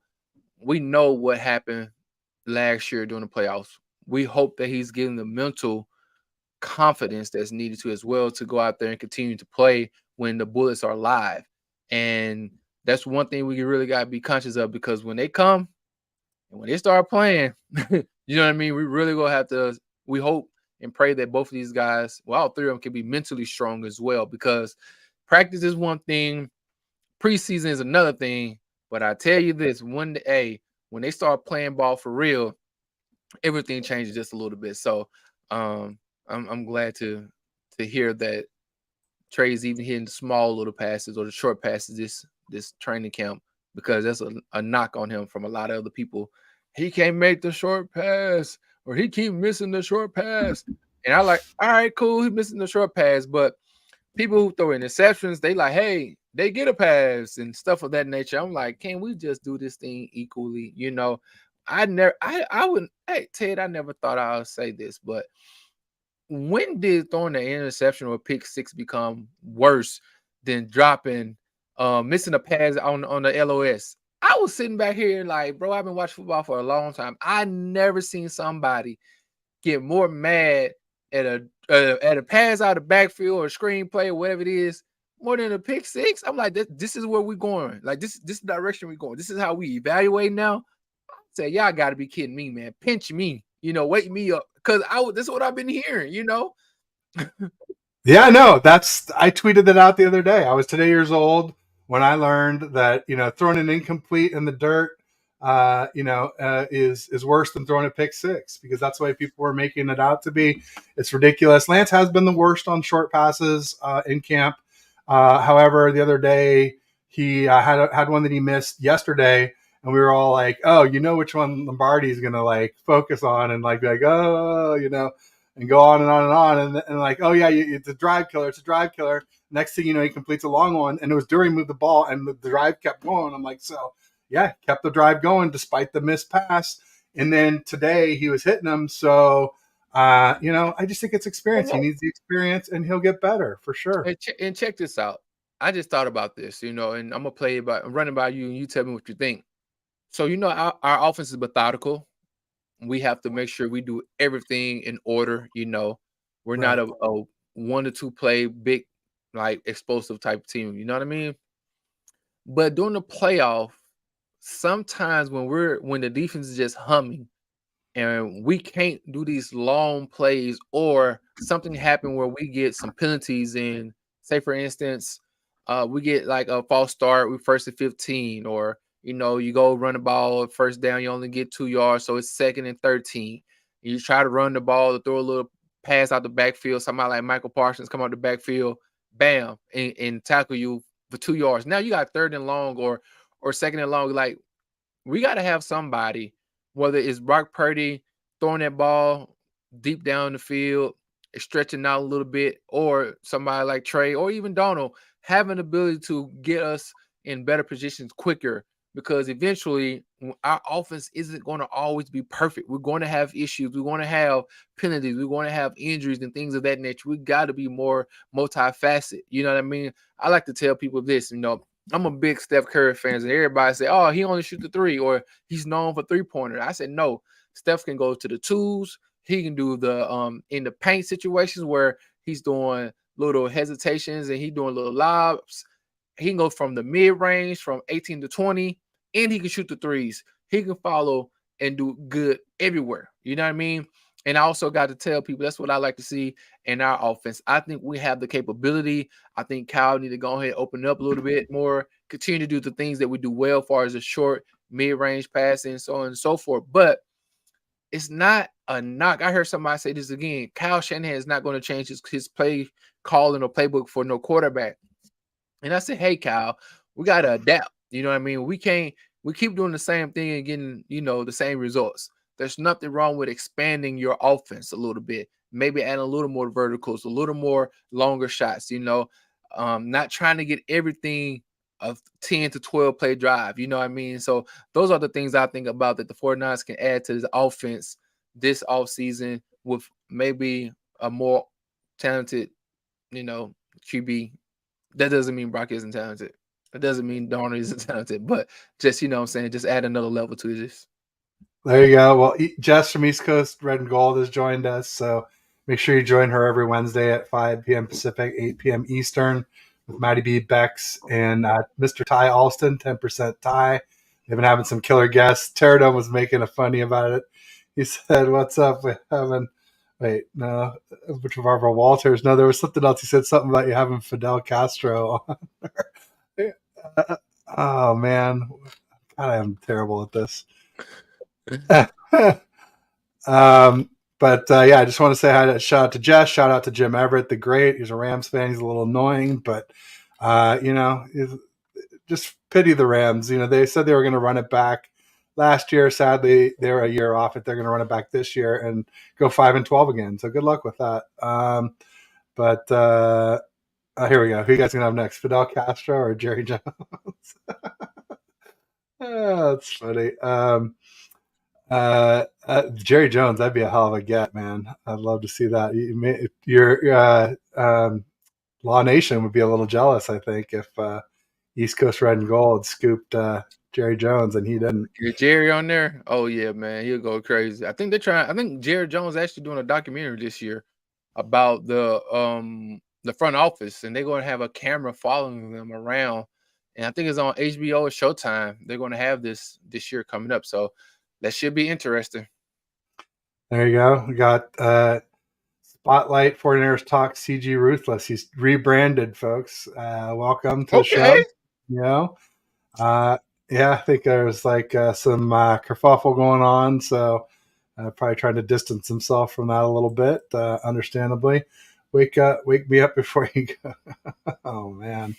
we know what happened last year during the playoffs. We hope that he's getting the mental confidence that's needed to as well to go out there and continue to play when the Bullets are live. And that's one thing we really got to be conscious of, because when they come and when they start playing, you know what I mean? We really going to have to, we hope and pray that both of these guys, all 3 of them, can be mentally strong as well, because practice is one thing, preseason is another thing, But I tell you this, when they start playing ball for real, everything changes just a little bit. So I'm glad to hear that Trey's even hitting small little passes or the short passes this training camp, because that's a knock on him from a lot of other people. He can't make the short pass, or he keep missing the short pass. And I like, all right, cool, he's missing the short pass, but people who throw interceptions, they like, hey, they get a pass and stuff of that nature. I'm like, can we just do this thing equally? I wouldn't. Hey, Ted, I never thought I would say this, but when did throwing an interception or pick six become worse than dropping, missing a pass on the LOS? I was sitting back here like, bro, I've been watching football for a long time. I never seen somebody get more mad at a pass out of the backfield or a screenplay or whatever it is more than a pick six. I'm like, this is where we're going. Like this direction we're going. This is how we evaluate now. I say, y'all got to be kidding me, man. Pinch me, wake me up, because this is what I've been hearing. Yeah, no, I tweeted that out the other day. I was today years old when I learned that, throwing an incomplete in the dirt, is worse than throwing a pick six, because that's the way people were making it out to be. It's ridiculous. Lance has been the worst on short passes in camp. However, the other day he had one that he missed yesterday, and we were all like, "Oh, which one Lombardi's going to like focus on," and like be like, "Oh, and go on and on and on, and like, oh yeah, it's a drive killer. It's a drive killer." Next thing you know, he completes a long one, and it was during move the ball, and the drive kept going. I'm like, so yeah, kept the drive going despite the missed pass. And then today he was hitting them. So, I just think it's experience. He needs the experience, and he'll get better for sure. And check this out. I just thought about this, and I'm gonna run it by you, and you tell me what you think. So our offense is methodical. We have to make sure we do everything in order. We're not a 1 to 2 play big, like explosive type team. You know what I mean? But during the playoff, sometimes when the defense is just humming and we can't do these long plays, or something happen where we get some penalties in, say for instance, we get like a false start, we 1st and 15, or you go run the ball, first down, you only get 2 yards, so it's 2nd and 13. You try to run the ball, to throw a little pass out the backfield, somebody like Michael Parsons come out the backfield, bam, and tackle you for 2 yards. Now you got 3rd and long or 2nd and long. Like, we got to have somebody, whether it's Brock Purdy throwing that ball deep down the field, stretching out a little bit, or somebody like Trey or even Donald, having the ability to get us in better positions quicker, because eventually our offense isn't going to always be perfect. We're going to have issues. We're going to have penalties. We're going to have injuries and things of that nature. We got to be more multifaceted. You know what I mean? I like to tell people this, I'm a big Steph Curry fan, and everybody say, oh, he only shoot the three, or he's known for three-pointer. I said, no, Steph can go to the twos. He can do the in the paint situations where he's doing little hesitations and he's doing little lobs. He can go from the mid-range from 18 to 20, and he can shoot the threes. He can follow and do good everywhere. You know what I mean? And I also got to tell people that's what I like to see in our offense. I think we have the capability. I think Kyle need to go ahead and open up a little bit more, continue to do the things that we do well as far as the short, mid-range passing, so on and so forth. But it's not a knock. I heard somebody say this again. Kyle Shanahan is not going to change his play calling or playbook for no quarterback. And I said, hey, Kyle, we got to adapt. You know what I mean? We keep doing the same thing and getting, the same results. There's nothing wrong with expanding your offense a little bit, maybe adding a little more verticals, a little more longer shots, not trying to get everything of 10 to 12 play drive. You know what I mean? So those are the things I think about that the 49ers can add to this offense this offseason with maybe a more talented, QB. That doesn't mean Brock isn't talented. That doesn't mean Darnold isn't talented, but just, what I'm saying, just add another level to this. There you go. Well, Jess from East Coast Red and Gold has joined us, so make sure you join her every Wednesday at 5 p.m. Pacific, 8 p.m. Eastern with Maddie B. Bex and Mr. Ty Alston, 10% Ty. They've been having some killer guests. Pterodome was making a funny about it. He said, what's up with having – wait, no, which of Barbara Walters? No, there was something else. He said something about you having Fidel Castro on. Oh, man. God, I am terrible at this. Yeah, I just want to say hi to shout out to Jess, shout out to Jim Everett, the great. He's a Rams fan. He's a little annoying, but just pity the Rams. They said they were going to run it back last year. Sadly, they were a year off it. They're going to run it back this year and go 5-12 again. So good luck with that. Here we go. Who you guys gonna have next? Fidel Castro or Jerry Jones? That's funny. Jerry Jones, that'd be a hell of a get, man. I'd love to see that. Your Law Nation would be a little jealous, I think, if East Coast Red and Gold scooped Jerry Jones and he didn't. Get Jerry on there. Oh yeah, man, he'll go crazy. I think they're trying. I think Jerry Jones actually doing a documentary this year about the front office, and they're going to have a camera following them around. And I think it's on HBO or Showtime. They're going to have this year coming up, so that should be interesting. There you go. We got Spotlight 49ers Talk CG Ruthless. He's rebranded, folks. Welcome to the show. Yeah, I think there's like some kerfuffle going on, so probably trying to distance himself from that a little bit, understandably. Wake me up before you go. Oh man.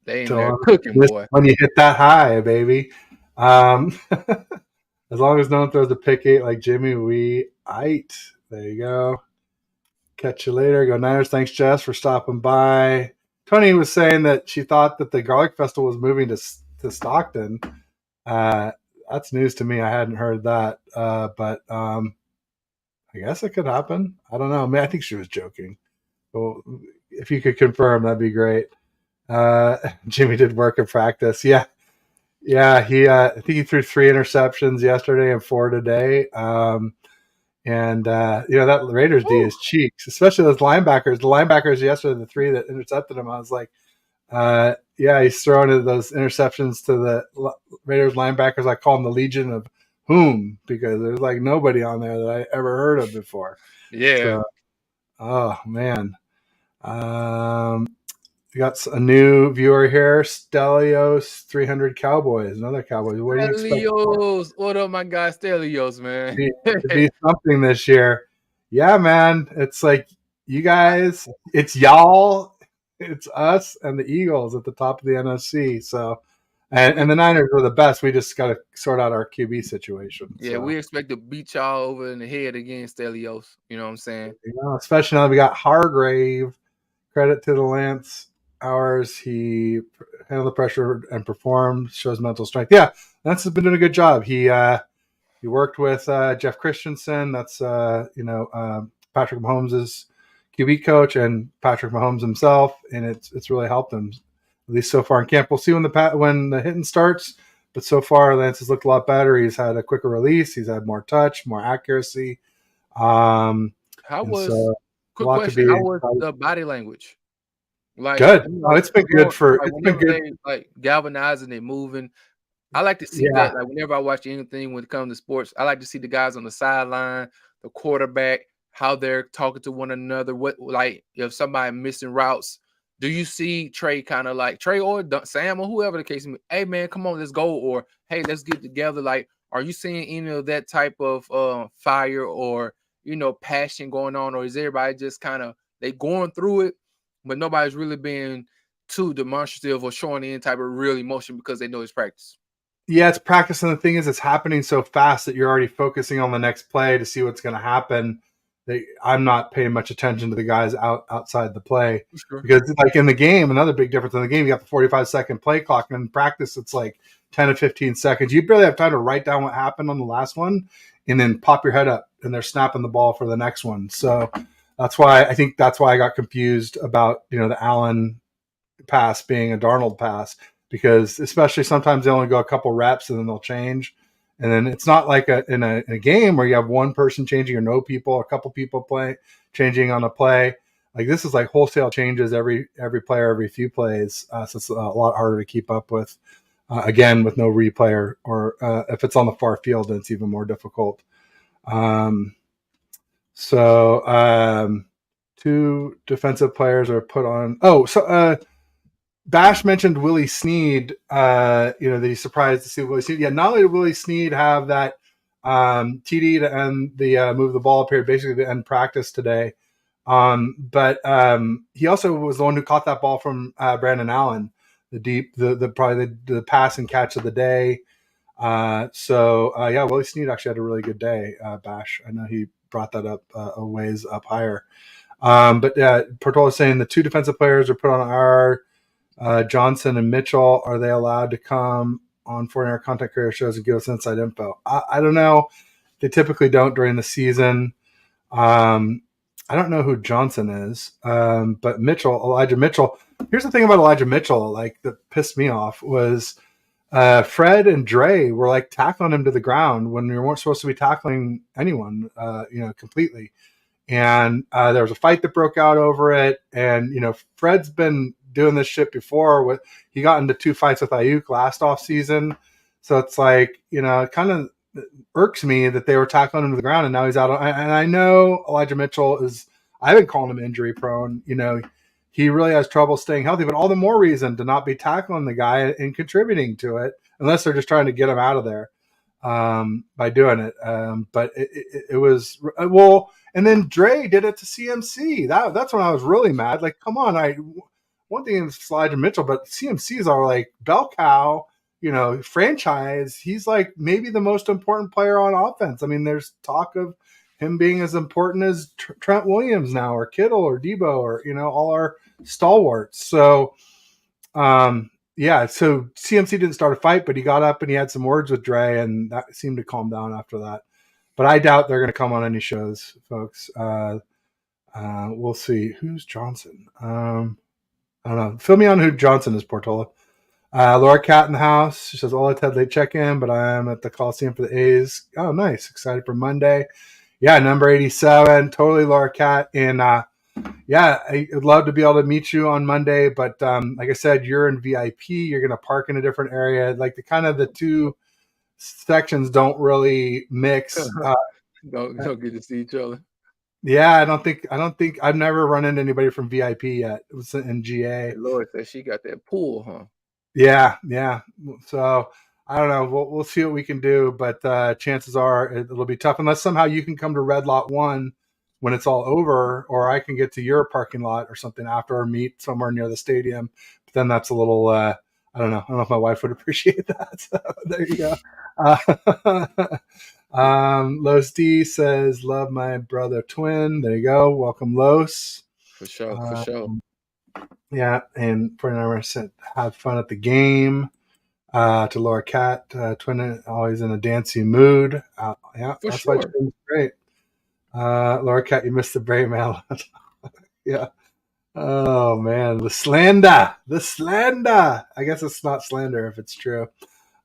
They ain't there cooking, boy. When you hit that high, baby. As long as no one throws a pick 8 like Jimmy, we ate. There you go. Catch you later. Go Niners. Thanks, Jess, for stopping by. Tony was saying that she thought that the Garlic Festival was moving to Stockton. That's news to me. I hadn't heard that. But I guess it could happen. I don't know. I mean, I think she was joking. Well, if you could confirm, that'd be great. Jimmy did work in practice. Yeah. He I think he threw 3 interceptions yesterday and 4 today. That Raiders D is cheeks, especially those linebackers. The linebackers yesterday, the 3 that intercepted him, I was like, he's throwing those interceptions to the Raiders linebackers. I call them the Legion of Whom, because there's like nobody on there that I ever heard of before. Yeah. So, oh man. We got a new viewer here, Stelios 300 Cowboys, another Cowboys. What do you expect? Stelios, what up, my guy Stelios, man? To be something this year. Yeah, man. It's like you guys, it's y'all, it's us, and the Eagles at the top of the NFC. So, and the Niners are the best. We just got to sort out our QB situation. Yeah, so. We expect to beat y'all over in the head again, Stelios. You know what I'm saying? Especially now we got Hargrave. Credit to the Lance Hours. He handled the pressure and performed, shows mental strength. Yeah, Lance has been doing a good job. He worked with Jeff Christensen. That's Patrick Mahomes' QB coach and Patrick Mahomes himself, and it's really helped him, at least so far in camp. We'll see when the hitting starts, but so far Lance has looked a lot better. He's had a quicker release. He's had more touch, more accuracy. Quick question: how was the body language? Like, good. It's been good for. It's been good. Like galvanizing and moving. I like to see that. Like whenever I watch anything when it comes to sports, I like to see the guys on the sideline, the quarterback, how they're talking to one another. What, like, if somebody missing routes, do you see Trey kind of like Trey or Sam or whoever the case may be? Hey man, come on, let's go. Or hey, let's get together. Like, are you seeing any of that type of fire or passion going on, or is everybody just kind of they going through it, but nobody's really being too demonstrative or showing any type of real emotion because they know it's practice? Yeah, it's practice, and the thing is, it's happening so fast that you're already focusing on the next play to see what's going to happen. I'm not paying much attention to the guys outside the play. Sure. Because, like in the game, another big difference in the game, you got the 45-second play clock, and in practice, it's like 10 to 15 seconds. You barely have time to write down what happened on the last one, and then pop your head up, and they're snapping the ball for the next one. So that's why I got confused about the Allen pass being a Darnold pass. Because especially sometimes they only go a couple reps and then they'll change. And then it's not like in a game where you have one person changing or no people, a couple people changing on a play. Like this is like wholesale changes every player, every few plays. So it's a lot harder to keep up with. Again, with no replay or if it's on the far field, then it's even more difficult. Two defensive players are put on. Bash mentioned Willie Snead. That he's surprised to see Willie Snead. Yeah, not only did Willie Snead have that TD to end the move the ball period, basically to end practice today, but he also was the one who caught that ball from Brandon Allen, probably the pass and catch of the day. Willie Snead actually had a really good day. Bash, I know he brought that up a ways up higher. Portola is saying the two defensive players are put on IR. Johnson and Mitchell, are they allowed to come on 49er content creator shows and give us inside info? I don't know. They typically don't during the season. I don't know who Johnson is, but Elijah Mitchell. Here's the thing about Elijah Mitchell, like that pissed me off was Fred and Dre were like tackling him to the ground when we weren't supposed to be tackling anyone, completely. And there was a fight that broke out over it. And Fred's been doing this shit before. He got into 2 fights with Ayuk last off season, so it's like it kind of irks me that they were tackling him to the ground and now he's out. And I know Elijah Mitchell is. I've been calling him injury prone. He really has trouble staying healthy, but all the more reason to not be tackling the guy and contributing to it, unless they're just trying to get him out of there by doing it. But it was well. And then Dre did it to CMC. That's when I was really mad. Like, come on! One thing is Elijah Mitchell, but CMC's are like bell cow, franchise. He's like maybe the most important player on offense. I mean, there's talk of him being as important as Trent Williams now, or Kittle, or Debo, or all our stalwarts. So, so CMC didn't start a fight, but he got up and he had some words with Dre, and that seemed to calm down after that. But I doubt they're going to come on any shows, folks. We'll see. Who's Johnson? I don't know. Fill me on who Johnson is, Portola. Laura Cat in the house. She says, Ola Ted late check-in, but I'm at the Coliseum for the A's. Oh, nice. Excited for Monday. Yeah, number 87. Totally Laura Cat. And I'd love to be able to meet you on Monday. But like I said, you're in VIP. You're going to park in a different area. Like the two sections don't really mix. Don't get to see each other. Yeah, I don't think I've never run into anybody from VIP yet. It was in GA. Lord said she got that pool, huh? Yeah. So I don't know. We'll see what we can do, but chances are it'll be tough unless somehow you can come to Red Lot 1 when it's all over, or I can get to your parking lot or something after our meet somewhere near the stadium. But then that's a little. I don't know. I don't know if my wife would appreciate that. So there you go. Los D says, love my brother twin. There you go. Welcome, Los. For sure. Yeah, and 49er said, have fun at the game. To Laura Cat, twin always in a dancing mood. Yeah, for that's sure. Why twin's great. Laura Cat, you missed the Brave Mail. Yeah. Oh man, the slander. I guess it's not slander if it's true.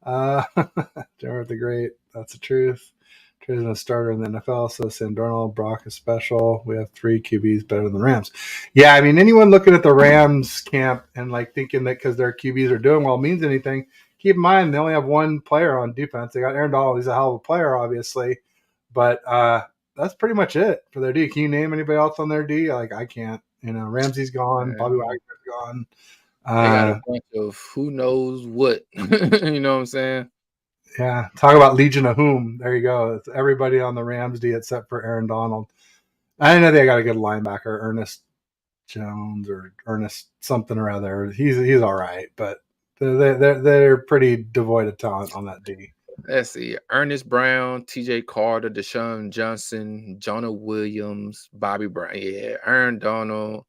Jared the Great, that's the truth. Trey's a starter in the NFL, so Sam Darnold, Brock is special. We have 3 QBs better than the Rams. Yeah, I mean, anyone looking at the Rams camp and like thinking that because their QBs are doing well means anything, keep in mind they only have 1 player on defense. They got Aaron Donald. He's a hell of a player, obviously, but that's pretty much it for their D. Can you name anybody else on their D? Like, I can't. Ramsey's gone. Bobby Wagner's gone. They got a bunch of who knows what. You know what I'm saying? Yeah. Talk about Legion of Whom. There you go. It's everybody on the Rams D except for Aaron Donald. I know they got a good linebacker, Ernest Jones or Ernest something or other. He's all right, but they're pretty devoid of talent on that D. Let's see. Ernest Brown, TJ Carter, Deshaun Johnson, Jonah Williams, Bobby Brown. Yeah, Aaron Donald.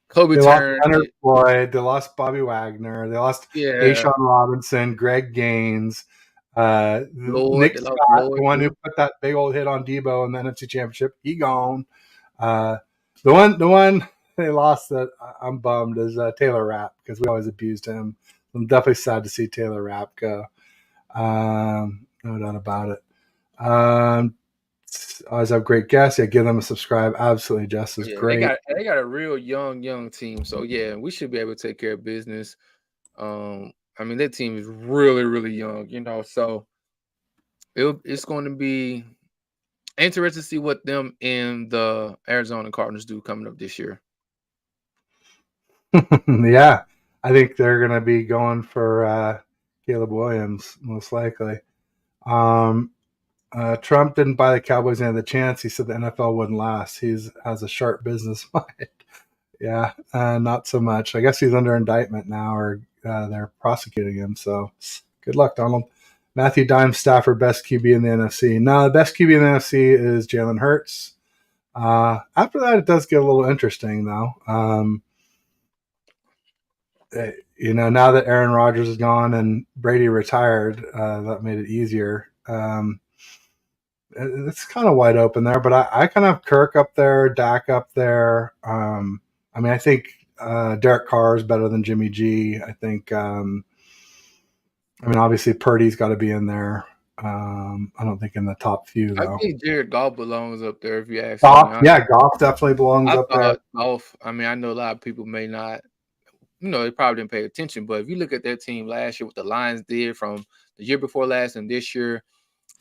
Kobe Turner. Leonard Floyd. They lost Bobby Wagner. They lost Deshaun Robinson, Greg Gaines, Nick Scott, the one who put that big old hit on Debo in the NFC Championship. He gone. The one they lost that I'm bummed is Taylor Rapp, because we always abused him. I'm definitely sad to see Taylor Rapp go. No doubt about it. Always have great guests. Yeah, give them a subscribe. Absolutely, Jess is great. They got a real young team. So yeah, we should be able to take care of business. I mean, that team is really young, so it's going to be interesting to see what them and the Arizona Cardinals do coming up this year. Yeah. I think they're going to be going for Caleb Williams most likely. Um, Trump didn't buy the Cowboys any of the chance. He said the NFL wouldn't last. He has a sharp business mind. Yeah, not so much. I guess he's under indictment now, or they're prosecuting him. So good luck, Donald. Matthew Dime Stafford, best QB in the NFC. No, the best QB in the NFC is Jalen Hurts. After that, it does get a little interesting, though. Now that Aaron Rodgers is gone and Brady retired, that made it easier. It's kind of wide open there, but I kind of have Kirk up there, Dak up there. I think Derek Carr is better than Jimmy G. I think, obviously Purdy's got to be in there. I don't think in the top few, though. I think Jared Goff belongs up there, if you ask Goff, me. Goff definitely belongs up there. Goff, I know a lot of people may not, they probably didn't pay attention, but if you look at their team last year, what the Lions did from the year before last and this year,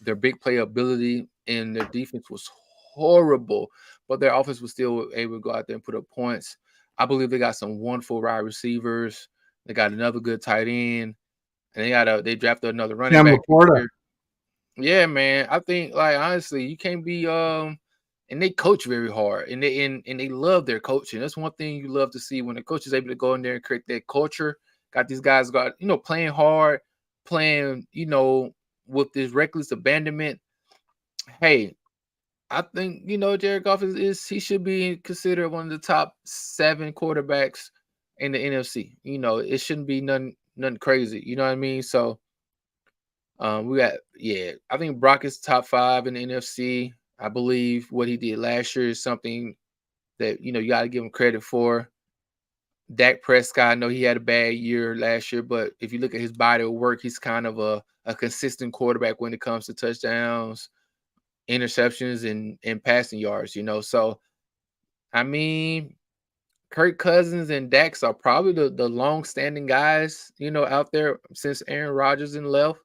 their big playability and their defense was horrible, but their offense was still able to go out there and put up points. I believe they got some wonderful wide receivers. They got another good tight end, and they drafted another running back. Yeah, man. I think, honestly, you can't be and they coach very hard, and they love their coaching. That's one thing you love to see when the coach is able to go in there and create that culture. Got these guys playing hard, playing with this reckless abandonment. Hey, I think Jared Goff he should be considered one of the top 7 quarterbacks in the NFC. It shouldn't be nothing crazy. You know what I mean? So I think Brock is top 5 in the NFC. I believe what he did last year is something that you got to give him credit for. Dak Prescott, I know he had a bad year last year, but if you look at his body of work, he's kind of a consistent quarterback when it comes to touchdowns, interceptions, and passing yards. So Kirk Cousins and Dax are probably the long-standing guys out there since Aaron Rodgers and left.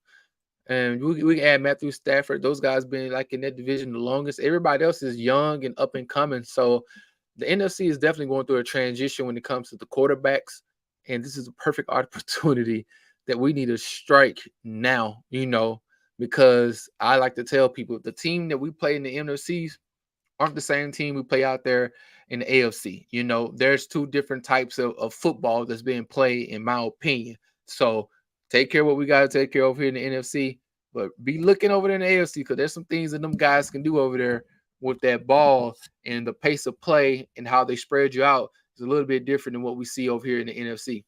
And we can add Matthew Stafford. Those guys been in that division the longest. Everybody else is young and up and coming. So the NFC is definitely going through a transition when it comes to the quarterbacks. And this is a perfect opportunity that we need to strike now, because I like to tell people the team that we play in the NFCs aren't the same team we play out there in the AFC. There's 2 different types of football that's being played, in my opinion. So take care of what we got to take care of here in the NFC, but be looking over there in the AFC because there's some things that them guys can do over there with that ball, and the pace of play and how they spread you out is a little bit different than what we see over here in the NFC.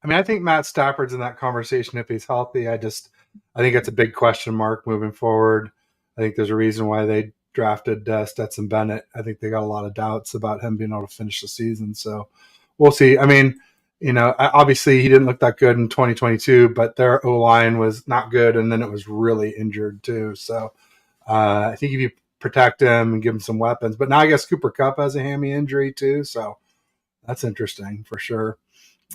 I think Matt Stafford's in that conversation if he's healthy. I think it's a big question mark moving forward. I think there's a reason why they drafted Stetson Bennett. I think they got a lot of doubts about him being able to finish the season. So we'll see. Obviously he didn't look that good in 2022, but their O-line was not good, and then it was really injured too. So I think if you protect him and give him some weapons, but now I guess Cooper Kupp has a hammy injury too, so that's interesting for sure.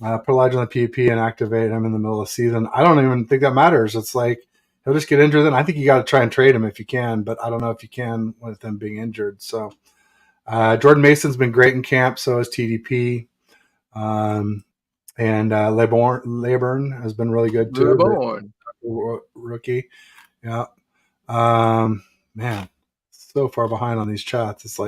Put Elijah on the PUP and activate him in the middle of the season. I don't even think that matters. It's like he'll just get injured. Then I think you got to try and trade him if you can, but I don't know if you can with him being injured. So Jordan Mason's been great in camp. So is TDP. And Laborn has been really good too. Rookie. Yeah. Man, so far behind on these chats. It's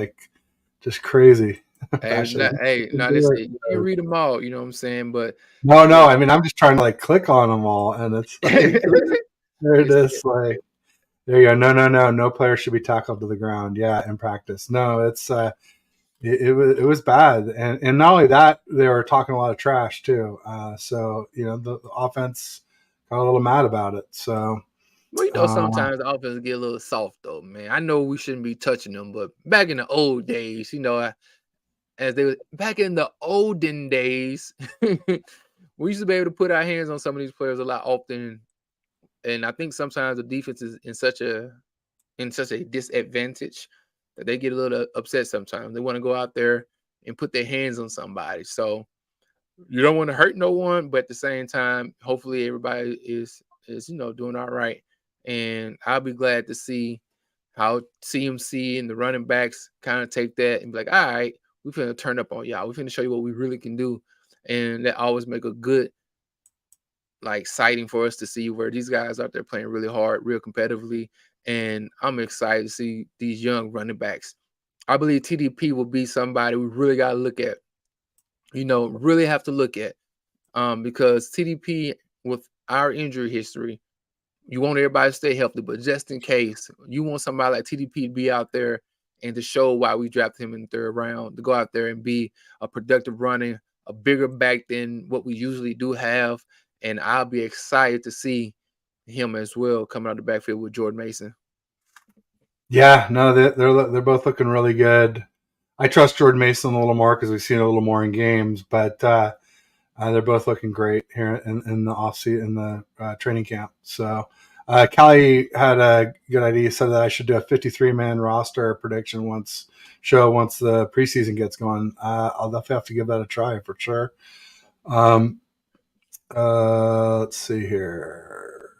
just crazy. You read them all, you know what I'm saying? But no, I'm just trying to click on them all, and it's there it is. There you go. No player should be tackled to the ground. Yeah, in practice. No, it's it was bad, and not only that, they were talking a lot of trash too. So the offense got a little mad about it. So. Well, sometimes the offense get a little soft though, man. I know we shouldn't be touching them, but back in the old days, back in the olden days, we used to be able to put our hands on some of these players a lot often. And I think sometimes the defense is in such a disadvantage that they get a little upset sometimes. They want to go out there and put their hands on somebody. So you don't want to hurt no one, but at the same time, hopefully everybody is doing all right. And I'll be glad to see how CMC and the running backs kind of take that and be like, all right, we're finna turn up on y'all. We're finna show you what we really can do. and that always make a good like sighting for us to see where these guys out there playing really hard, real competitively. And I'm excited to see these young running backs. I believe TDP will be somebody we really got to look at. Really have to look at, because TDP with our injury history, you want everybody to stay healthy, but just in case, you want somebody like TDP to be out there and to show why we drafted him in the third round, to go out there and be a productive running, a bigger back than what we usually do have. And I'll be excited to see him as well coming out the backfield with Jordan Mason. Yeah, no, they're both looking really good. I trust Jordan Mason a little more because we've seen a little more in games, but they're both looking great here in the offseason, in the training camp. So Callie had a good idea, said that I should do a 53-man roster prediction once the preseason gets going. I'll definitely have to give that a try for sure. Let's see here.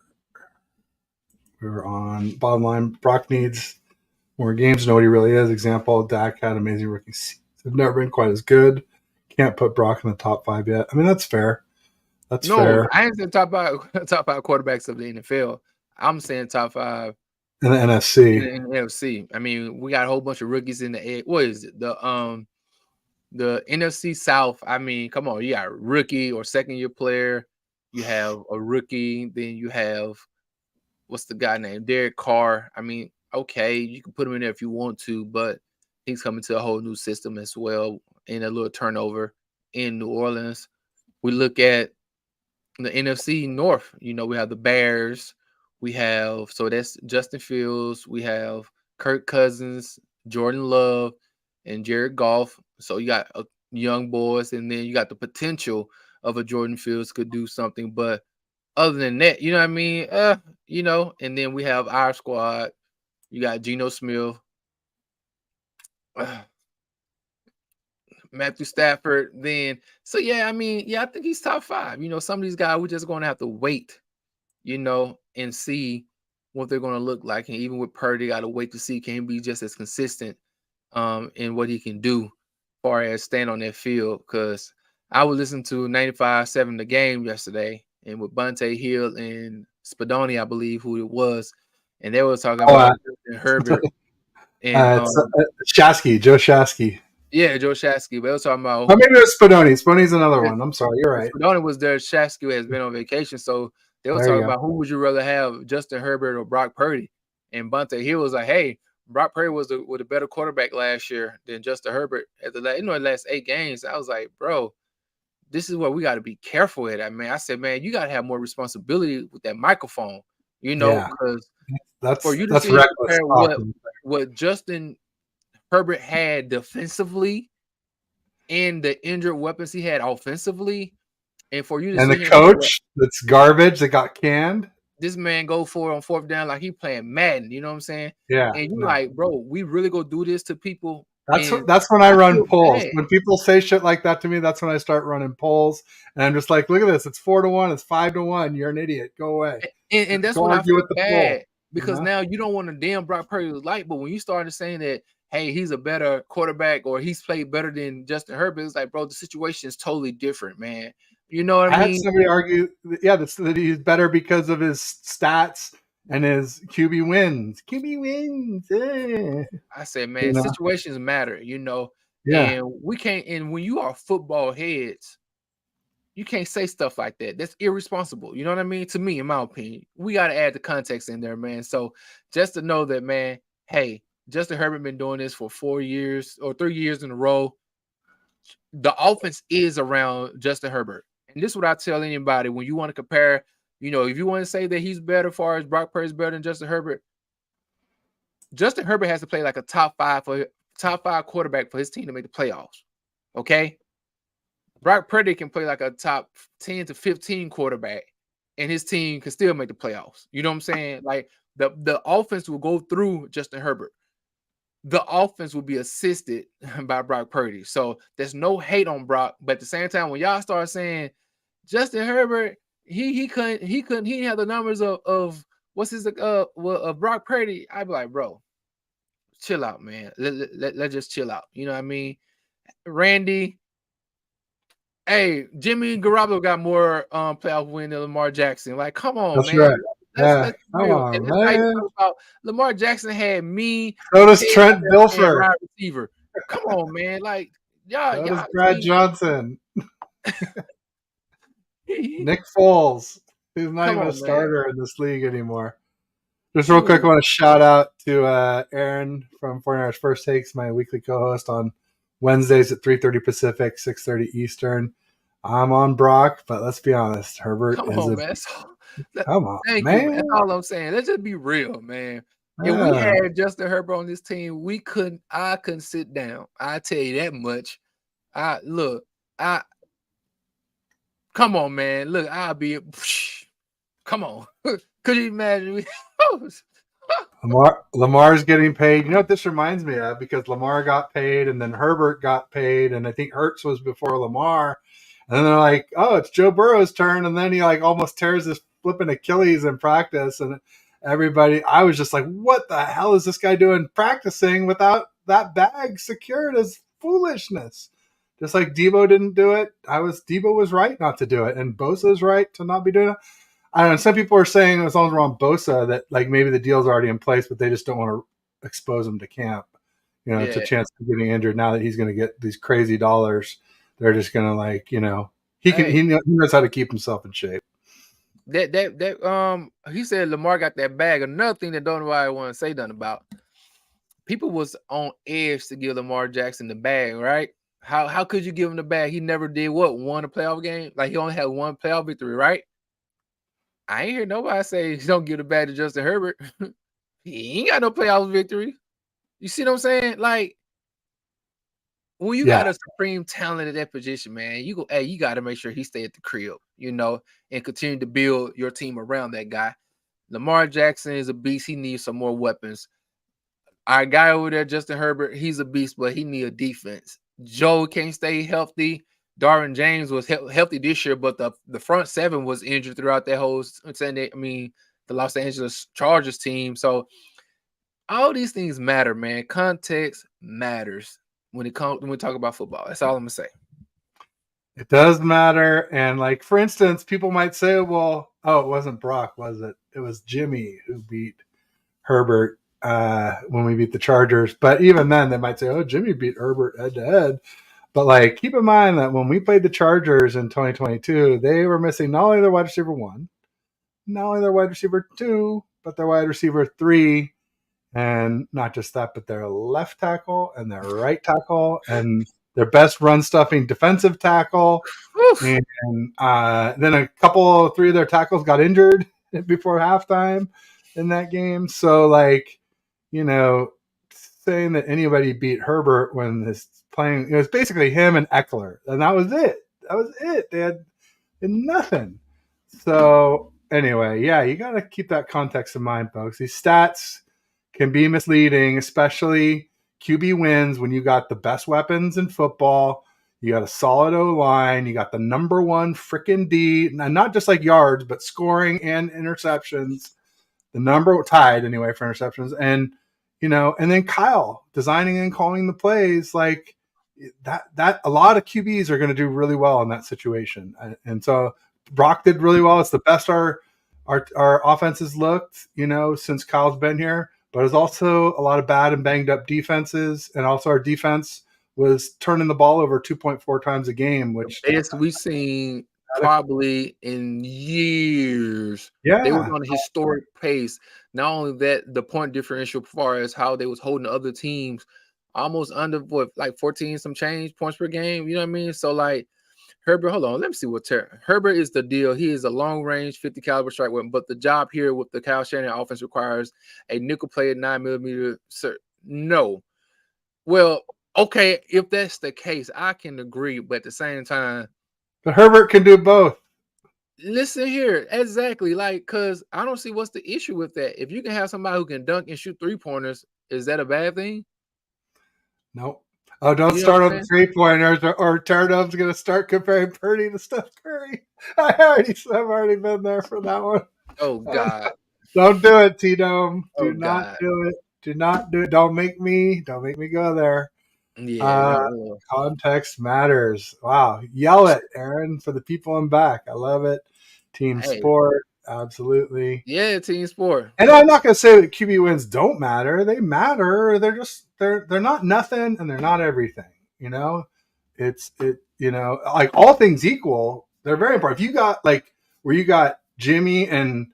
We were on bottom line. Brock needs more games. Know what he really is. Example, Dak had amazing rookie seasons. Have never been quite as good. Can't put Brock in the top 5 yet. I mean, that's fair. That's fair. I ain't saying top five quarterbacks of the NFL. I'm saying top 5 in the NFC. In the NFC. I mean, we got a whole bunch of rookies in the what is it? The NFC South. I mean, come on, you got rookie or second-year player. You have a rookie, then you have what's the guy named Derek Carr. I mean, okay, you can put him in there if you want to, but he's coming to a whole new system as well, and a little turnover in New Orleans. We look at the NFC North. We have the Bears. So that's Justin Fields. We have Kirk Cousins, Jordan Love, and Jared Goff. So you got young boys, and then you got the potential of a Jordan Fields could do something. But other than that, you know what I mean? And then we have our squad. You got Geno Smith, Matthew Stafford. I think he's top 5. Some of these guys, we're just going to have to wait, and see what they're going to look like. And even with Purdy, got to wait to see can he be just as consistent in what he can do as far as stand on that field. Because I was listening to 95.7 The Game yesterday, and with Bunte Hill and Spadoni, I believe who it was, and they were talking about Herbert and Shasky, Joe Shasky. Yeah, Joe Shasky. But they were talking about. Maybe it was Spadoni. Spadoni's another one. I'm sorry, you're right. Spadoni was there. Shasky has been on vacation, so they were talking about who would you rather have, Justin Herbert or Brock Purdy? And Bunte Hill was like, "Hey, Brock Purdy was a better quarterback last year than Justin Herbert at the last 8 games." I was like, "Bro, this is where we got to be careful at." I said, "Man, you got to have more responsibility with that microphone, because for you to see what Justin Herbert had defensively and the injured weapons he had offensively, and for you to see the coach that's garbage that got canned. This man go for it on 4th down like he playing Madden. You know what I'm saying? Yeah. And you're like, bro, we really go do this to people. That's when I run polls. When people say shit like that to me, that's when I start running polls. And I'm just like, look at this. It's 4-1. It's 5-1. You're an idiot. Go away. And that's when I feel bad because now you don't want to damn Brock Purdy light. But when you started saying that, hey, he's a better quarterback or he's played better than Justin Herbert, it's like, bro, the situation is totally different, man. You know what I mean? I had somebody argue, that he's better because of his stats and his QB wins. I said, man, situations matter, Yeah. And we can't. And when you are football heads, you can't say stuff like that. That's irresponsible. You know what I mean? To me, in my opinion, we got to add the context in there, man. So just to know that, man, hey, Justin Herbert been doing this for 4 years or 3 years in a row. The offense is around Justin Herbert. And this is what I tell anybody when you want to compare, if you want to say that he's better as far as Brock Purdy's better than Justin Herbert has to play like a top 5 quarterback for his team to make the playoffs. Okay? Brock Purdy can play like a top 10 to 15 quarterback and his team can still make the playoffs. You know what I'm saying? Like the offense will go through Justin Herbert. The offense will be assisted by Brock Purdy. So there's no hate on Brock. But at the same time, when y'all start saying Justin Herbert, he didn't have the numbers of Brock Purdy, I'd be like, bro, chill out, man. Let's just chill out. You know what I mean? Randy, Hey, Jimmy Garoppolo got more playoff win than Lamar Jackson. Like, come on, That's man. right. Let's Yeah. be Come real. And on, let's not even man. talk about Lamar Jackson had me So and does Teddy out Trent there playing Dilfer. wide receiver. Come on, man. Like, So does y'all Brad see, Johnson. Nick Foles, who's not come even a on, man. starter in this league anymore. Just real quick, I Ooh, want to shout out to Aaron from 49ers First Takes, my weekly co-host on Wednesdays at 3:30 Pacific, 6:30 Eastern. I'm on Brock, but let's be honest, Herbert come is on, a man. come on, Thank you. That's man. all I'm saying. Let's just be real, man. If we Yeah. had Justin Herbert on this team, I couldn't sit down. I tell you that much. I come on, man. Look, I'll be come on. Could you imagine? Lamar's getting paid. You know what this reminds me of? Because Lamar got paid, and then Herbert got paid, and I think Hurts was before Lamar. And then they're like, "Oh, it's Joe Burrow's turn," and then he like almost tears his flipping Achilles in practice, and everybody. I was just like, "What the hell is this guy doing practicing without that bag secured?" Is foolishness. Just like Debo didn't do it. Debo was right not to do it, and Bosa's right to not be doing it. I don't know. Some people are saying as long as we're on Bosa that like maybe the deal's already in place, but they just don't want to expose him to camp. You know, it's a Yeah. chance of getting injured. Now that he's going to get these crazy dollars, they're just going to like Hey, he knows how to keep himself in shape. he said Lamar got that bag. Another thing that don't nobody want to say nothing about. People was on edge to give Lamar Jackson the bag, right? How could you give him the bag? He never did won a playoff game. Like he only had one playoff victory, right? I ain't hear nobody say don't give the bag to Justin Herbert. He ain't got no playoff victory. You see what I'm saying? Like when you Yeah, got a supreme talent at that position, man, you got to make sure he stay at the crib, and continue to build your team around that guy. Lamar Jackson is a beast. He needs some more weapons. Our guy over there, Justin Herbert, he's a beast, but he need a defense. Joe can't stay healthy. Darwin James was healthy this year, but the front seven was injured throughout that whole Sunday. The Los Angeles Chargers team. So all these things matter, man. Context matters when we talk about football. That's all I'm gonna say. it does matter. And like for instance, people might say, "Well, oh, it wasn't Brock, was it? It was Jimmy who beat Herbert when we beat the Chargers." But even then, they might say, "Oh, Jimmy beat Herbert head to head." But like, keep in mind that when we played the Chargers in 2022, they were missing not only their wide receiver one, not only their wide receiver two, but their wide receiver three, and not just that, but their left tackle and their right tackle and their best run stuffing defensive tackle. Oof. And then three of their tackles got injured before halftime in that game. So like, you know, saying that anybody beat Herbert when this playing, it was basically him and Eckler, and that was it. That was it. They had nothing. So anyway, yeah, you got to keep that context in mind, folks. These stats can be misleading, especially QB wins when you got the best weapons in football. You got a solid O line. You got the number one freaking D, and not just like yards, but scoring and interceptions. The number tied anyway for interceptions, and and then Kyle designing and calling the plays like that. That a lot of QBs are going to do really well in that situation, and so Brock did really well. It's the best our offenses looked, since Kyle's been here. But it's also a lot of bad and banged up defenses, and also our defense was turning the ball over 2.4 times a game, which Best we've seen probably in years. They was yeah, on a historic pace. Not only that, the point differential as far as how they was holding other teams almost under like 14 some change points per game. You know what I mean? So like Herbert, hold on, let me see what Herbert is the deal. He is a long range 50 caliber strike weapon, but the job here with the Kyle Shanahan offense requires a nickel plated 9mm. Sir, no. Well, okay, if that's the case, I can agree, but at the same time, but Herbert can do both. listen here, exactly. Like, cause I don't see what's the issue with that. If you can have somebody who can dunk and shoot 3-pointers, is that a bad thing? Nope. Oh, don't You know what start I'm on the saying? 3-pointers, or Turnov's going to start comparing Purdy to Steph Curry. I've already been there for that one. Oh God. Don't do it, T Dome. Oh Do not God. do it. Do not do it. Don't make me go there. Yeah, Uh, no. context matters. Wow. Yell it, Aaron, for the people in back. I love it. Team Hey, sport. Absolutely. yeah, team sport. And I'm not going to say that QB wins don't matter. They matter. They're not nothing and they're not everything. You know, like all things equal, they're very important. If you got like where you got Jimmy and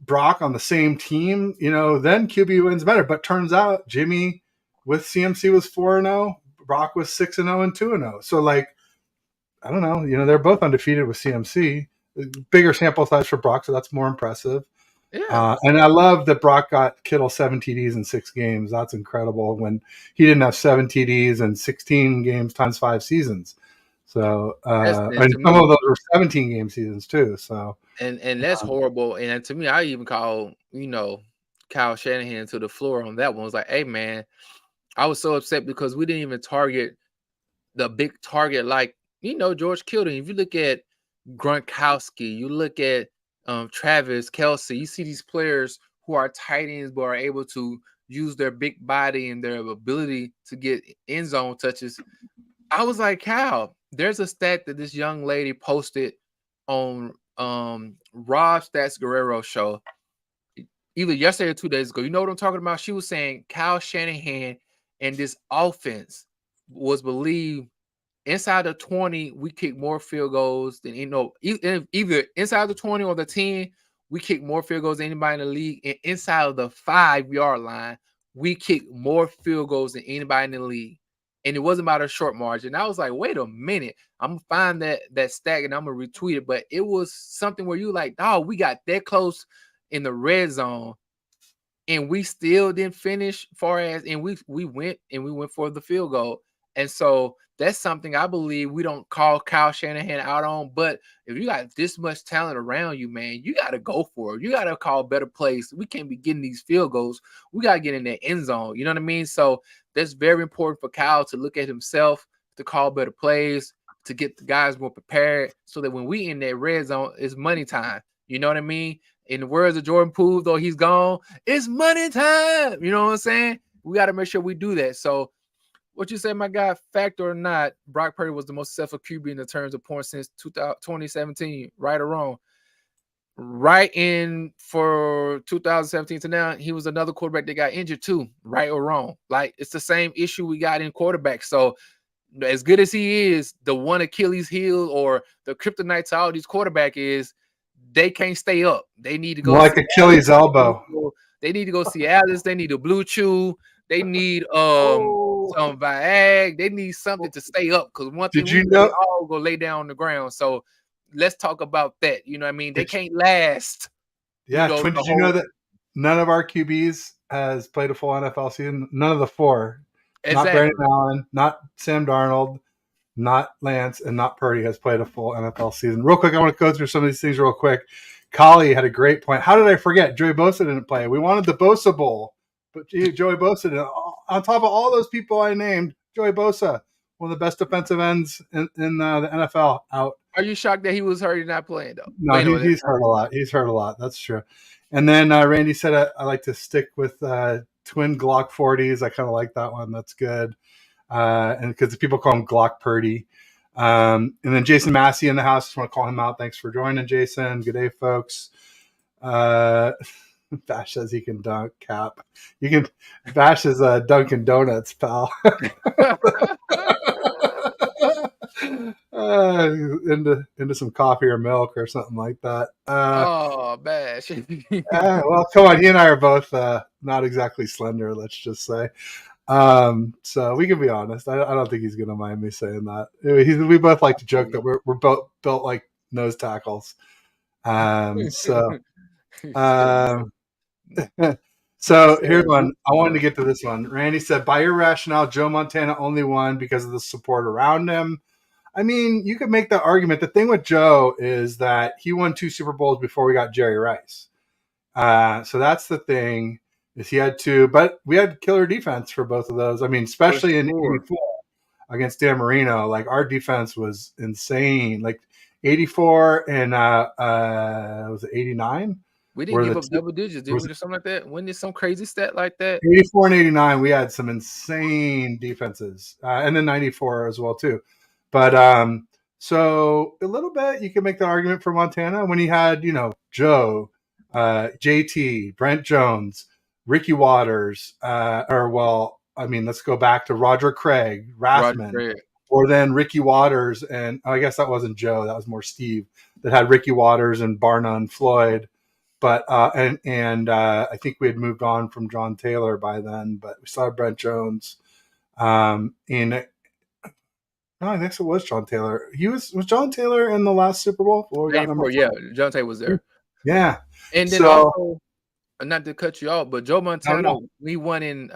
Brock on the same team, then QB wins better. But turns out Jimmy with CMC was 4-0, Brock was 6-0 and 2-0. So like, I don't know, they're both undefeated with CMC. Bigger sample size for Brock, so that's more impressive. Yeah, And I love that Brock got Kittle 7 TDs in 6 games. That's incredible when he didn't have 7 TDs in 16 games times 5 seasons. So, and and to some me, of those were 17 game seasons too. So, and that's horrible. And to me, I even call Kyle Shanahan to the floor on that one. Was like, hey man, I was so upset because we didn't even target the big target like George Kittle. If you look at Gronkowski, you look at Travis Kelce, you see these players who are tight ends but are able to use their big body and their ability to get end zone touches. I was like, Cal, there's a stat that this young lady posted on Rob Stats Guerrero show either yesterday or 2 days ago. You know what I'm talking about? She was saying Kyle Shanahan and this offense was believed inside the 20, we kick more field goals than either inside the 20 or the 10, we kick more field goals than anybody in the league. And inside of the 5-yard line, we kick more field goals than anybody in the league. And it wasn't about a short margin. I was like, wait a minute. I'm gonna find that stat and I'm gonna retweet it. But it was something where you like, dog, we got that close in the red zone. And we still didn't finish and we went for the field goal. And so that's something I believe we don't call Kyle Shanahan out on. But if you got this much talent around you, man, you got to go for it. You got to call better plays. We can't be getting these field goals. We got to get in the end zone. You know what I mean? So that's very important for Kyle to look at himself, to call better plays, to get the guys more prepared so that when we in that red zone, it's money time. You know what I mean? In the words of Jordan Poole, though he's gone, it's money time. You know what I'm saying? We got to make sure we do that. So what you say, my guy, fact or not, Brock Purdy was the most successful QB in the terms of points since 2017, right or wrong? Right in for 2017 to now, he was another quarterback that got injured too, right or wrong. Like it's the same issue we got in quarterbacks. So as good as he is, the one Achilles heel or the kryptonite to all these quarterback is they can't stay up. They need to go like Achilles elbow. They need to go see Alice. They need a Blue Chew. They need some Viag. They need something to stay up because one thing they all go lay down on the ground. So let's talk about that. You know what I mean? They can't last. Yeah, Twin, did you know that none of our QBs has played a full NFL season? None of the 4. Exactly. Not Brandon Allen, not Sam Darnold, not Lance, and not Purdy has played a full NFL season. Real quick, I want to go through some of these things real quick. Collie had a great point. How did I forget? Joey Bosa didn't play. We wanted the Bosa Bowl, but Joey Bosa didn't. On top of all those people I named, Joey Bosa, one of the best defensive ends in the NFL, out. Are you shocked that he was hurt and not playing, though? No, he's hurt a lot. He's hurt a lot. That's true. And then Randy said I like to stick with twin Glock 40s. I kind of like that one. That's good. And because people call him Glock Purdy. And then Jason Massey in the house. Just want to call him out. Thanks for joining, Jason. Good day, folks. Bash says he can dunk. Cap. You can. Bash is Dunkin' Donuts, pal. Into some coffee or milk or something like that. Bash. Well, come on. He and I are both not exactly slender, let's just say. So we can be honest. I don't think he's going to mind me saying that. We both like to joke that we're both built like nose tackles. So here's one. I wanted to get to this one. Randy said, by your rationale, Joe Montana only won because of the support around him. I mean, you could make that argument. The thing with Joe is that he won 2 Super Bowls before we got Jerry Rice. So that's the thing, is he had 2, but we had killer defense for both of those. I mean, especially in 84 against Dan Marino, like our defense was insane. Like 84 and was it 89? We didn't give up double digits, did we? Or something like that? Wasn't it some crazy stat like that? 84 and 89, we had some insane defenses, and then 94 as well too. But so a little bit, you can make the argument for Montana when he had, Joe, JT, Brent Jones, Ricky Waters, let's go back to Roger Craig, Rathman, or then Ricky Waters, and I guess that wasn't Joe, that was more Steve, that had Ricky Waters and bar none Floyd. But I think we had moved on from John Taylor by then, but we still had Brent Jones. I guess it was John Taylor. Was John Taylor in the last Super Bowl? Yeah, John Taylor was there. Yeah, and then also, not to cut you off, but Joe Montana, we won in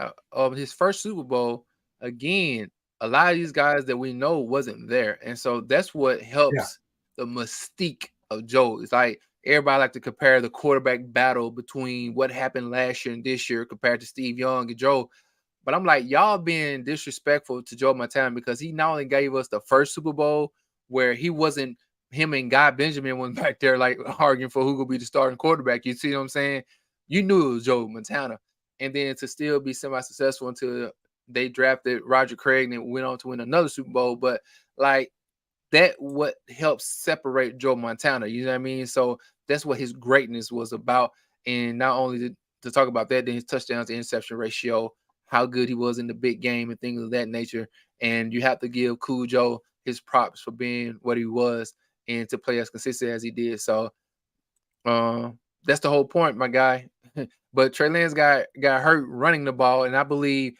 his first Super Bowl. Again, a lot of these guys that we know wasn't there, and so that's what helps the mystique of Joe. It's like everybody like to compare the quarterback battle between what happened last year and this year compared to Steve Young and Joe. But I'm like, y'all being disrespectful to Joe Montana because he not only gave us the first Super Bowl where he wasn't, him and Guy Benjamin went back there like arguing for who could be the starting quarterback. You see what I'm saying? You knew it was Joe Montana. And then to still be semi-successful until they drafted Roger Craig and went on to win another Super Bowl. But like that what helps separate Joe Montana. You know what I mean? So that's what his greatness was about. And not only to talk about that, then his touchdowns to interception ratio, how good he was in the big game and things of that nature. And you have to give Cool Joe his props for being what he was and to play as consistent as he did. So that's the whole point, my guy. But Trey Lance got hurt running the ball, and I believe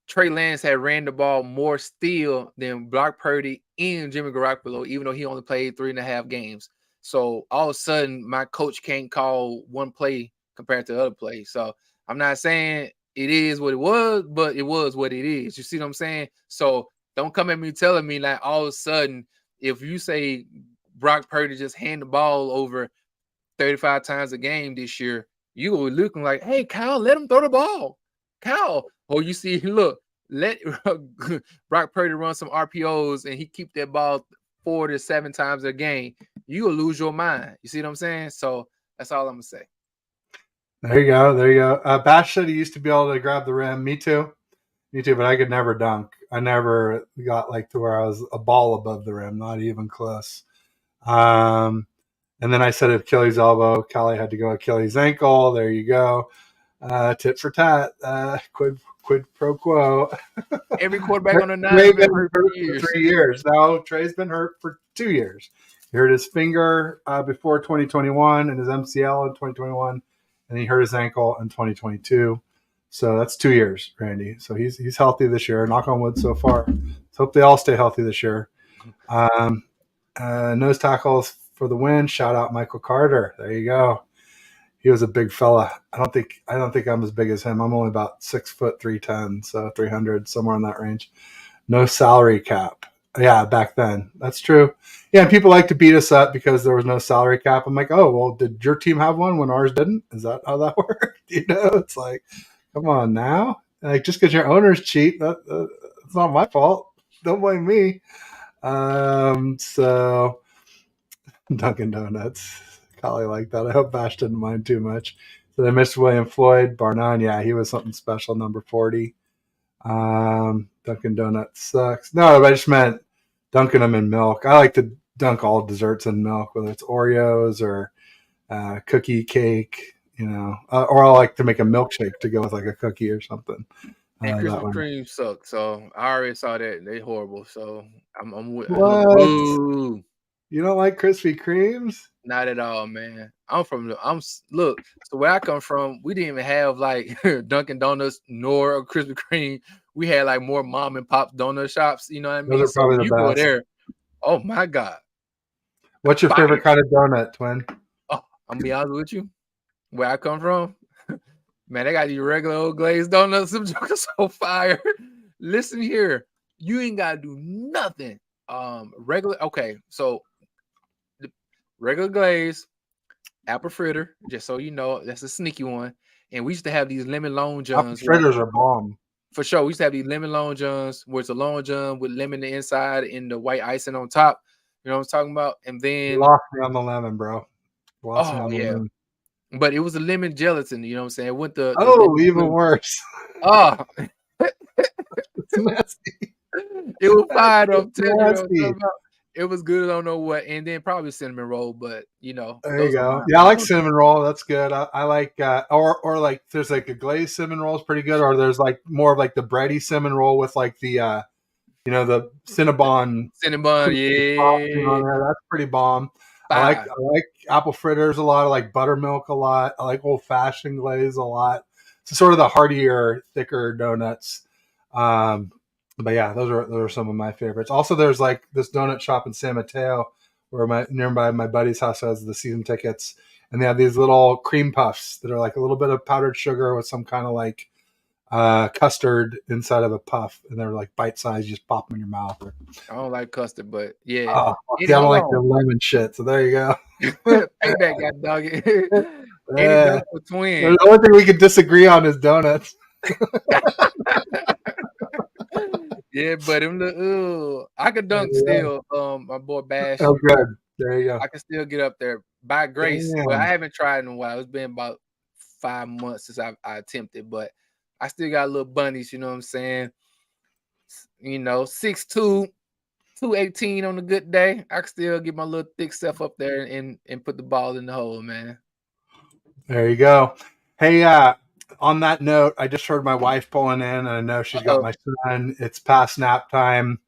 Trey Lance had ran the ball more still than Brock Purdy and Jimmy Garoppolo, even though he only played 3.5 games. So all of a sudden, my coach can't call one play compared to the other play. So I'm not saying it is what it was, but it was what it is. You see what I'm saying? So don't come at me telling me like all of a sudden, if you say Brock Purdy just hand the ball over 35 times a game this year, you were looking like, hey, Kyle, let him throw the ball. Kyle. Or you see, look, let Brock Purdy run some RPOs and he keep that ball 4 to 7 times a game. You will lose your mind. You see what I'm saying? So that's all I'm going to say. There you go. Bash said he used to be able to grab the rim. Me too, but I could never dunk. I never got like to where I was a ball above the rim, not even close. And then I said Achilles elbow. Callie had to go Achilles ankle. There you go. Tit for tat. Quid pro quo. Every quarterback on the nine has been hurt for 3 years. Now Trey's been hurt for 2 years. He hurt his finger before 2021 and his MCL in 2021, and he hurt his ankle in 2022. So that's 2 years, Randy. So he's healthy this year. Knock on wood so far. Let's hope they all stay healthy this year. Nose tackles for the win. Shout out Michael Carter. There you go. He was a big fella. I don't think I'm as big as him. I'm only about 6 foot 310, so 300, somewhere in that range. No salary cap. Yeah, back then. That's true. Yeah, and people like to beat us up because there was no salary cap. I'm like, oh, well, did your team have one when ours didn't? Is that how that worked? It's like, come on now. Like, just because your owners cheat, it's not my fault. Don't blame me. So Dunkin' Donuts. Collie like that. I hope Bash didn't mind too much. So they missed William Floyd. Bar none. Yeah, he was something special, number 40. Dunkin' Donuts sucks. No, I just meant dunking them in milk. I like to dunk all desserts in milk, whether it's Oreos or cookie cake, or I like to make a milkshake to go with like a cookie or something. And Krispy Kreme sucks. So I already saw that. They horrible. So I'm with. What? You don't like Krispy Kremes? Not at all, man. Look, so where I come from, we didn't even have like Dunkin' Donuts nor a Krispy Kreme. We had like more mom and pop donut shops. You know what I mean? Those are probably so you the best. Go there. Oh my God. What's your favorite kind of donut, Twin? Oh, I'm gonna be honest with you. Where I come from, man, they got these regular old glazed donuts. Them jokers so fire. Listen here, you ain't gotta do nothing. Okay, so the regular glaze, apple fritter, just so you know, that's a sneaky one. And we used to have these lemon Long Johns. Apple fritters are bomb. For sure. We used to have these lemon Long Johns where it's a Long John with lemon on the inside and the white icing on top. You know what I'm talking about? And then you lost me on the lemon, bro. Lemon. but it was a lemon gelatin. You know what I'm saying? It went the Oh, lemon even flavor. worse. Oh, It's nasty. it was fire though. I'm It's telling you, though. nasty. It was good. I don't know what, and then probably cinnamon roll. But There you those are go. my. Yeah, I like cinnamon roll. That's good. I like or like there's like a glazed cinnamon roll is pretty good, or there's like more of like the bready cinnamon roll with like the the Cinnabon Cinnamon, frosting yeah, on there. That's pretty bomb. fire. I like apple fritters a lot. I like buttermilk a lot. I like old fashioned glaze a lot. So sort of the heartier, thicker donuts. Um, but yeah, those are some of my favorites. Also, there's like this donut shop in San Mateo where nearby my buddy's house has the season tickets, and they have these little cream puffs that are like a little bit of powdered sugar with some kind of like custard inside of a puff, and they're like bite sized. You just pop them in your mouth. I don't like custard, but yeah. Oh, Any, see, I don't hold like the on. lemon shit. So there you go. Payback, got dog it. Any Uh, dog for the twin. only thing we could disagree on is donuts. Yeah, but I could dunk Yeah. still. My boy Bash, Oh, good. There you go. I can still get up there by grace. But I Damn. haven't tried in a while. It's been about 5 months since I attempted, but I still got little bunnies. You know what I'm saying? 6'2", 218 on a good day. I can still get my little thick stuff up there and put the ball in the hole, man. There you go. Hey, on that note, I just heard my wife pulling in, and I know she's got Uh-oh. my son. It's past nap time.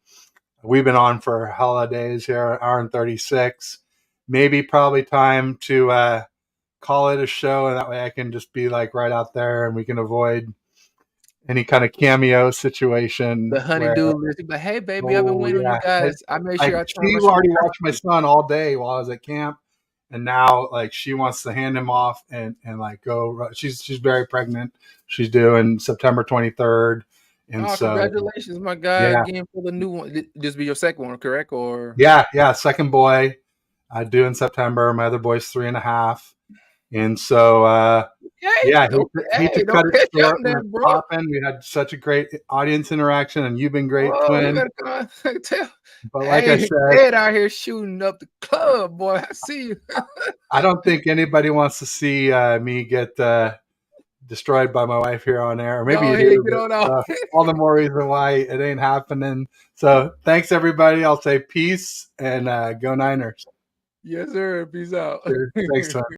We've been on for holidays here, an hour and 36. Maybe probably time to call it a show, and that way I can just be like right out there, and we can avoid any kind of cameo situation The where, honeydew list. But hey, baby, I've been oh waiting on you yeah, guys. I made like sure I turned she my already watched my son all day while I was at camp, and now like she wants to hand him off and like go. She's very pregnant. She's due in September 23rd, and Oh, so congratulations, my guy, yeah, again for the new one. This be your second one, correct? Or yeah. Second boy, due in September. My other boy's 3.5, and so hey, yeah, hate to okay, cut don't it catch up short there, with bro. popping. We had such a great audience interaction, and you've been great, Oh, you twin. better come on, tell. But like I Hey, said, Ed out here shooting up the club, boy. I see you. I don't think anybody wants to see me get destroyed by my wife here on air. Or maybe Go you ahead, do, get on out. but all the more reason why it ain't happening. So thanks, everybody. I'll say peace and go Niners. Yes, sir. Peace out. Thanks, Tom.